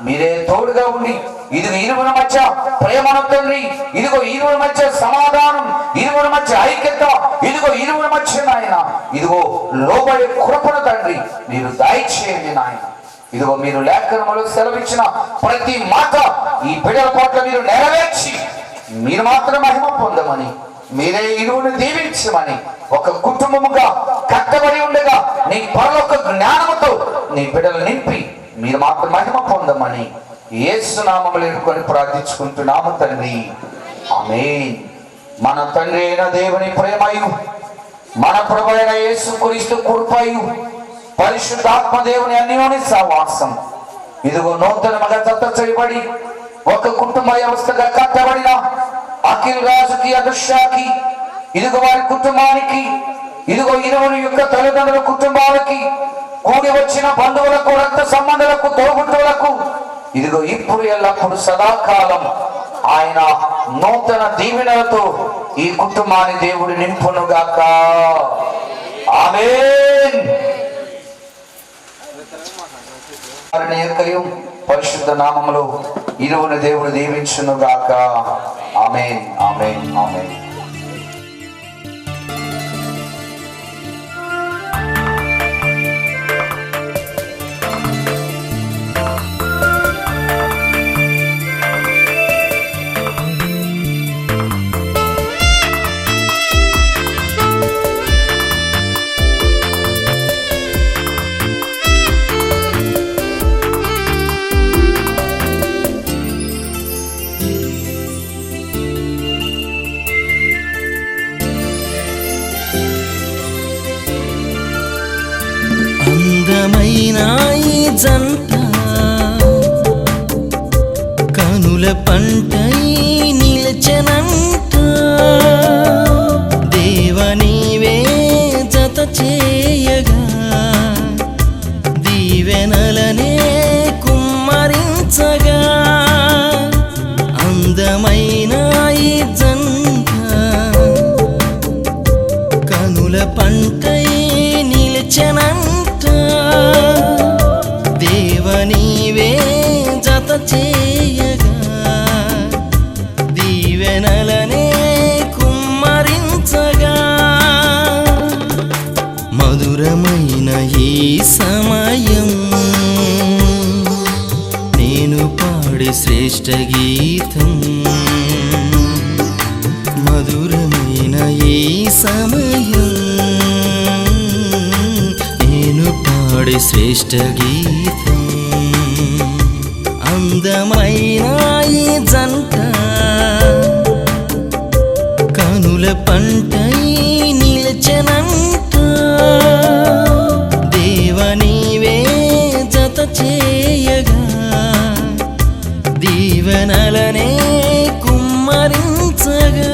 మీరే తోడుగా ఉండి ఇదిగో ఇరువుల మధ్య ప్రేమను తండ్రి, ఇదిగో ఇరువుల మధ్య సమాధానం, ఇరువుల మధ్య ఐక్యత, ఇదిగో ఇరువుల మధ్య నాయన ఇదిగో లోబడే కృపను తండ్రి మీరు దయచేయండి నాయన. ఇదిగో మీరు లేఖనములో సెలవిచ్చిన ప్రతి మాట ఈ బిడ్డల పట్ల మీరు నెరవేర్చి మీరు మాత్రం మహిమ పొందమని, మీరే ఇరువుని దీవించమని, ఒక కుటుంబముగా కట్టబడి ఉండగా నీ పరలోక జ్ఞానముతో నీ బిడ్డలు నింపి మీరు మాత్రం మహిమ పొందమని యేసు నామములో ఎన్నుకొని ప్రార్థించుకుంటున్నాము తండ్రి. ఆమేన్. మన తండ్రి అయిన దేవుని ప్రేమయు మన ప్రభు అయిన యేసుక్రీస్తు కృపయు పరిశుద్ధాత్మ దేవుని అన్యోన్య సహవాసం ఇదిగో నూతనముగా జత చేయబడి ఒక కుటుంబ వ్యవస్థగా కట్టబడిన అఖిల్ రాజుకి అదృశ్యాకి ఇదిగో వారి కుటుంబానికి ఇదిగో ఇరువురి యొక్క తల్లిదండ్రుల కుటుంబాలకి కూడి వచ్చిన బంధువులకు రక్త సంబంధాలకు తోబుట్టువులకు ఇదిగో ఇప్పుడు ఎల్లప్పుడు సదాకాలం ఆయన నూతన దీవెనలతో ఈ కుటుంబాన్ని దేవుడు నింపునుగాక. ఆమేన్. వారిని యొక్కయు పరిశుద్ధ నామములో ఇరువుని దేవుడు దీవించునుగాక. ఆమేన్, ఆమేన్, ఆమేన్. అందమైన ఈ జంట కనుల పంటై నిలచనంట, దేవ నీవే జత చేయగా దీవెనలనే కుమ్మరించగా. అందమైన ఈ జంట కనుల పంటై నిలచనంట, దేవ నీవే జత చేయగా దీవెనలనే కుమ్మరించగా. మధురమైన ఈ సమయం నేను పాడే శ్రేష్ఠ గీతం, మధురమైన ఈ సమయం నేను పాడే శ్రేష్ఠ గీతం. అందమైన ఈ జంట కనుల పంటై నిలచనంట, దేవ నీవే జత చేయగా దీవెనలనే కుమ్మరించగా.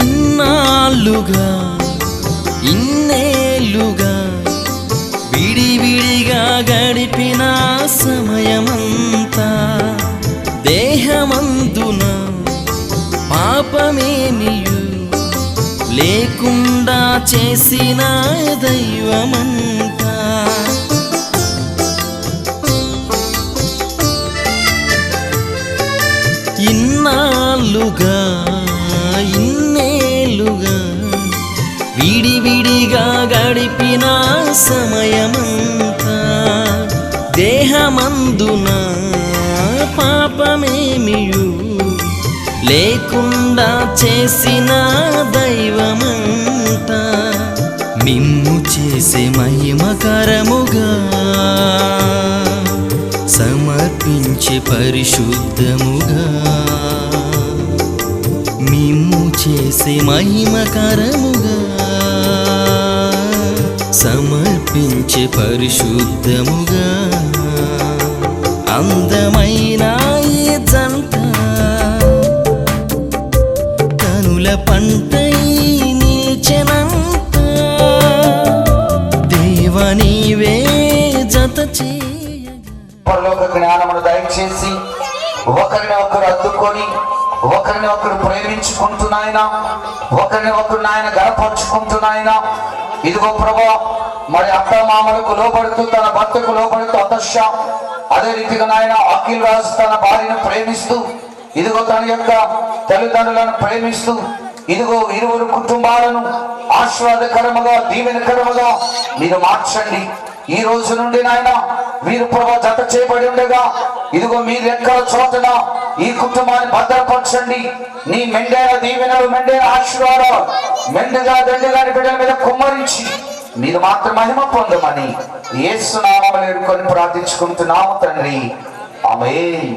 ఇన్నాళ్ళుగా ఇన్నేళ్ళుగా విడివిడిగా గడిపిన సమయమంతా దేహమందున పాపమేమియు లేకుండా చేసిన దైవమంతా. ఇన్నాళ్ళుగా ఇన్నేళ్ళుగా విడివిడిగా గడిపిన సమయమంతా దేహమందున పాపమేమియు లేకుండా చేసిన దైవమంతా. మిమ్ము చేసే మహిమకరముగా సమర్పించే పరిశుద్ధముగా, మిమ్ము చేసే మహిమకరముగా సమర్పించే పరిశుద్ధముగా. అందమైన ఈ జంట కనుల పంటై నిల్చెనంట, దేవ నీవే జత చేయగా. పరలోక జ్ఞానమును దయచేసి ఒకరిని ఒకరు అద్దుకొని ఒకరిని ఒకరు ప్రేమించుకుంటున్నాయన, ఒకరిని ఒకరు నాయన గనపరుచుకుంటున్నాయన. ఇదిగో ప్రభా, మరి అత్త మామలకు లోబడుతూ తన భర్తకు లోబడుతూ అతర్ష, అదే రీతిగా నాయన అఖిల్ రాజు తన భార్యను ప్రేమిస్తూ, ఇదిగో తన యొక్క తల్లిదండ్రులను ప్రేమిస్తూ, ఇదిగో ఇరువురు కుటుంబాలను ఆశీర్వాదకరముగా దీవెనకరముగా మీరు మార్చండి. ఈ రోజు నుండి నాయన వీరు ప్రభా జత చేయబడి ఉండగా, ఇదిగో మీ రెక్కల చోటన ఈ కుటుంబాన్ని భద్రపరచండి. నీ మెండైన దీవెనలు, మెండైన ఆశీర్వాదాలు మెండుగా దండుగాని బిడ్డల మీద కుమ్మరించి మీరు మాత్రం మహిమ పొందమని యేసు నామములో వేడుకొని ప్రార్థించుకుంటున్నాము తండ్రి. ఆమేన్.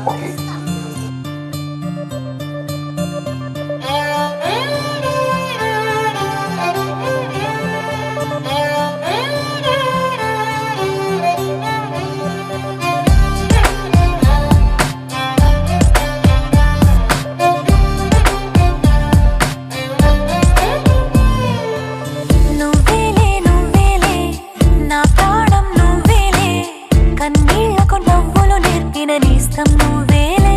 ఓకే. నువ్వేలే నువ్వేలే నా ప్రాణం నువ్వేలే కన్నీళ్లకు నవ్వులు నేర్పిన నేస్తం నువ్వేలే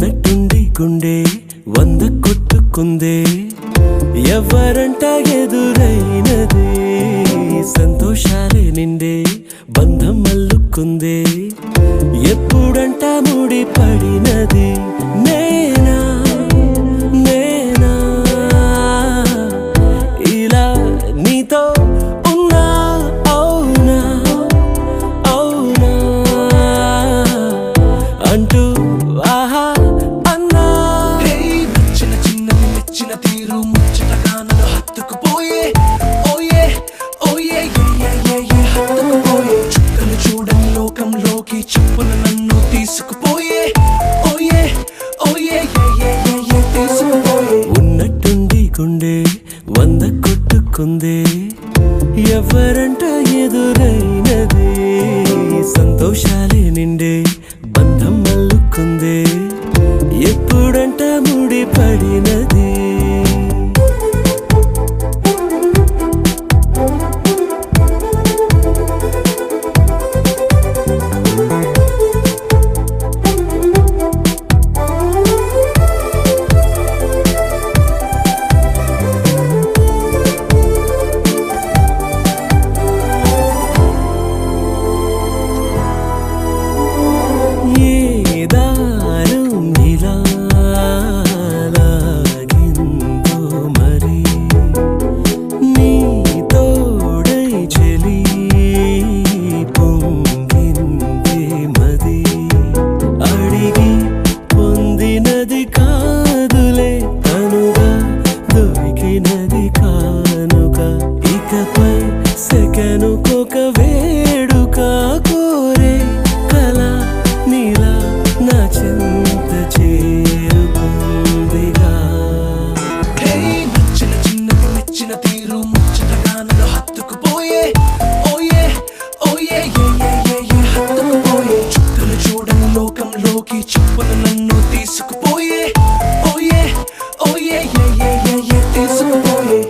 ఉన్నట్టుండి గుండె 100 కొట్టుకుందే ఎవరంట ఎదురైనదే సంతోషాలే నిండే బంధం అల్లుకుందే ఎప్పుడంట ముడి పడినది నేనా నేనా ఇలా నీతో ఉన్నా అవునా అవునా అంటూ ఆహా అన్నా నచ్చిన చిన్నది మెచ్చిన తీరు ముచ్చటగా నన్ను హత్తుకుపోయే ఓయే ఓయే హత్తుకుపోయే చుక్కలు చూడని లోకంలోకి చెప్పున నన్ను తీసుకుపోయే ఓయే ఓయే తీసుకుపోయే ఉన్నట్టుండి గుండె 100 కొట్టుకుందే ఎవరంట ఎదురైనదే సంతోషాలే నిండే బంధం అల్లుకుందే ఎప్పుడంట ముడి పడినది ఏ దారం ఇలా లాగిందో మరి నీ తోడై చెలి పొంగిందే మది అడిగి పొందినది కాదులే తనుగా దొరికినది కానుక ఇకపై సెకనుకొక వేడుక కోరే కల నీలా నా చింత చేరుకుందిగా నచ్చిన చిన్నది మెచ్చిన తీరు ముచ్చటగా నన్ను హత్తుకుపోయే ఓయే ఓయే హత్తుకుపోయే చుక్కలు చూడని లోకంలోకి చెప్పున నన్ను తీసుకుపోయే ఓయే ఓయే తీసుకుపోయే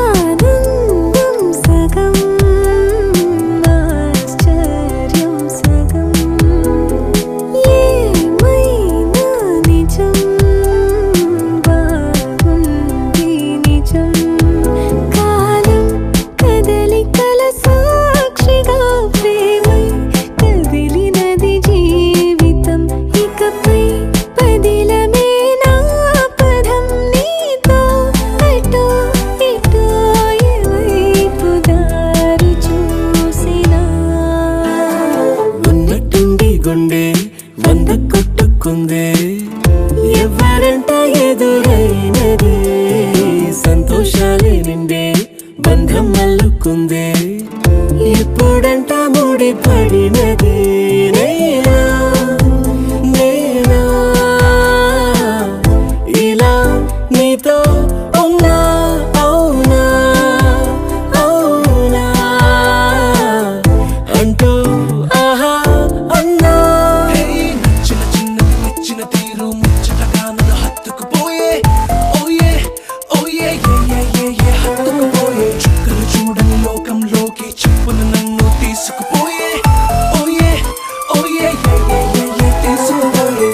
ఆనందం సగం ఆశ్చర్యం సగం ఏమైనా నిజం బాగుంది నిజం కాలం కదలికల సాక్షిగా ప్రేమై కదిలినది జీవితం ఇకపై పదిలమే నా పదం నీతో అటో ఇటో ఎవైపు దారి చూసినా ఉన్నట్టుండి గుండె 100 కొట్టుకుందే ఎవరంట ఎదురైనదే సంతోషాలే నిండే బంధం అల్లుకుందే ఎప్పుడంట ముడి పడినది నేనా నేనా ఇలా నీతో ఉన్నా అవునా అవునా అంటూ ఆహా అన్నా నచ్చిన చిన్నది మెచ్చిన తీరు ముచ్చటగా నన్ను హత్తుకుపోయే ఓయే ఓయే హత్తుకుపోయే చుక్కలు చూడని లోకంలోకి చెప్పున నన్ను తీసుకుపోయే ఓయే ఓయే తీసుకుపోయే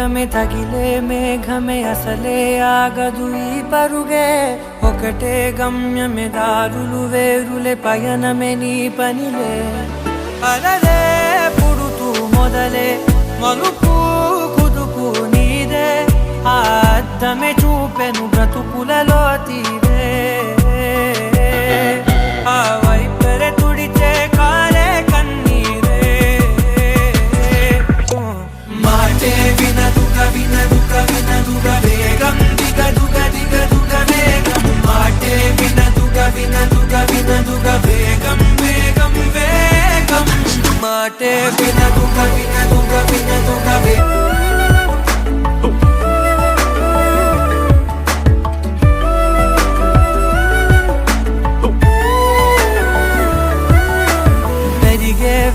వేగమే తగిలే మేఘమే అసలే ఆగదు ఈ పరుగే ఒకటే గమ్యమే దారులు వేరులే పయనమే నీ పనిలే అలలే పుడుతూ మొదలే మలుపు కుదుపు నీదే ఆ అద్దమే చూపెను బ్రతుకులలో తీరే ఆ వైపరే తుడిచే కాలే కన్నీరే మాటే వినదుగ వినదుగ వినదుగ వేగం దిగదుగ దిగదుగ వేగం మాటే వినదుగ వినదుగ వినదుగ వేగం వేగం వేగం మాటే వినదుగ వినదుగ వినదుగ వేగం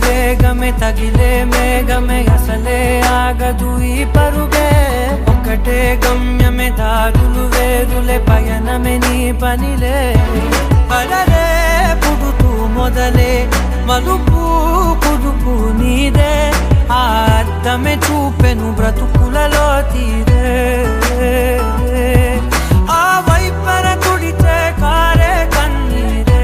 వేగమే తగిలే మేఘమే అసలే ఆగదు ఈ పరుగే ఒకటే గమ్యమే దారులు వేరులే పయనమే నీ పనిలే అలలే పుడుతూ మొదలే మలుపు కుదుపు నీదే ఆ అద్దమే చూపెను బ్రతుకులలో తీరే ఆ వైపర తుడిచే కారే కన్నీరే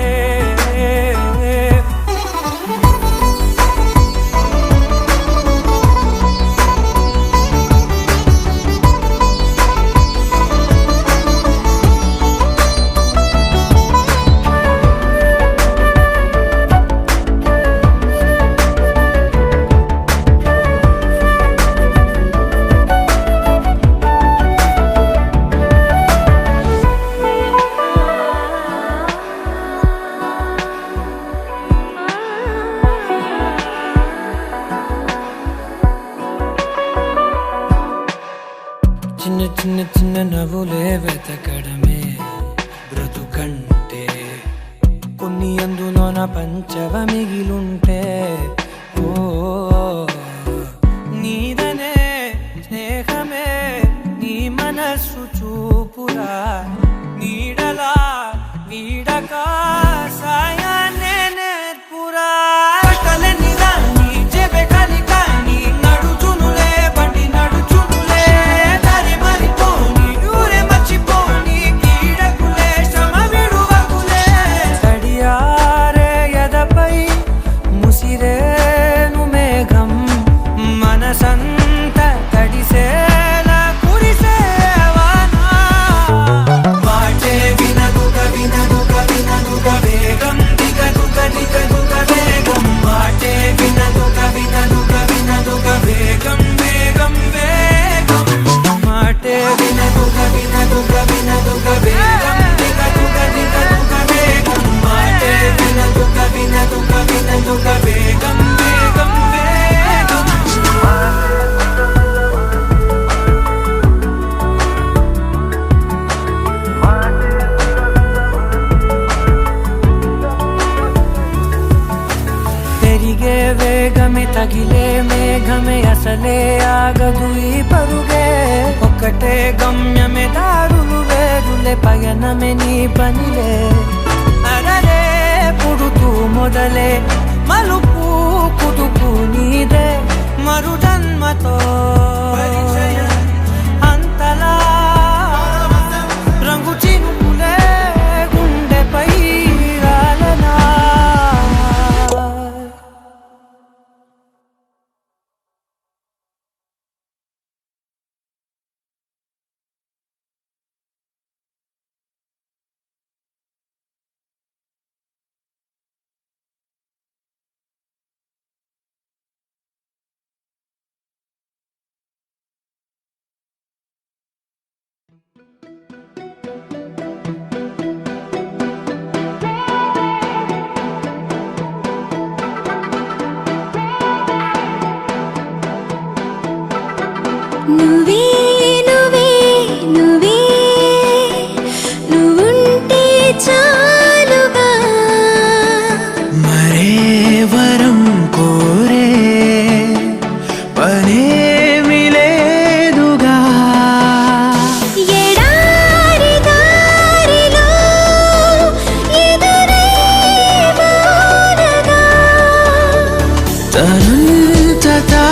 చిన్న చిన్న చిన్న నవ్వులే వెతకడమే బ్రతుకంటే కొన్ని అందులోన పంచవ మిగిలుంటే ఓ నీదనే స్నేహమే నీ మనస్సు చూపురా నీడలా వీడక సాయాన్నే నేర్పురా కలని రాని చెబె కలి కాని నడుచునులే బండి నడుచునులే దారి మరిపోని ఊరే మర్చిపోని కీడకులే శ్రమ విడువకులే తడియారే ఎదపై ముసిరేను మేఘం మనసంత తడిసేలా కురిసేవానా మాటే వినదుగ వినదుగ వినదుగ వేగం దిగదుగ దిగదుగ వేగం మాటే వినదుగ వినదుగ వినదుగ వేగం వేగం వేగం మాటే వినదుగ వినదుగ వినదుగ వేగం దిగదుగ దిగదుగ వేగం మాటే వినదుగ వినదుగ వినదుగ వేగం వేగం వేగం పెరిగే వేగమే తగిలే మేఘమే అసలే ఆగదు ఈ పరుగే ఒకటే గమ్యమే దారులు వేరులే పయనమే నీ పనిలే అలలే పుడుతూ మొదలే మలుపు కుదుపు నీదే మరు జన్మతో అంతలా రంగు చినుకులే గుండెపై రాలనా నువ్వే నువ్వే నువ్వే నువ్వుంటే చాలుగా మరే వరం కోరే పనేమి లేదుగా ఎడారి దారిలో ఎదురే వానగా తనంత తా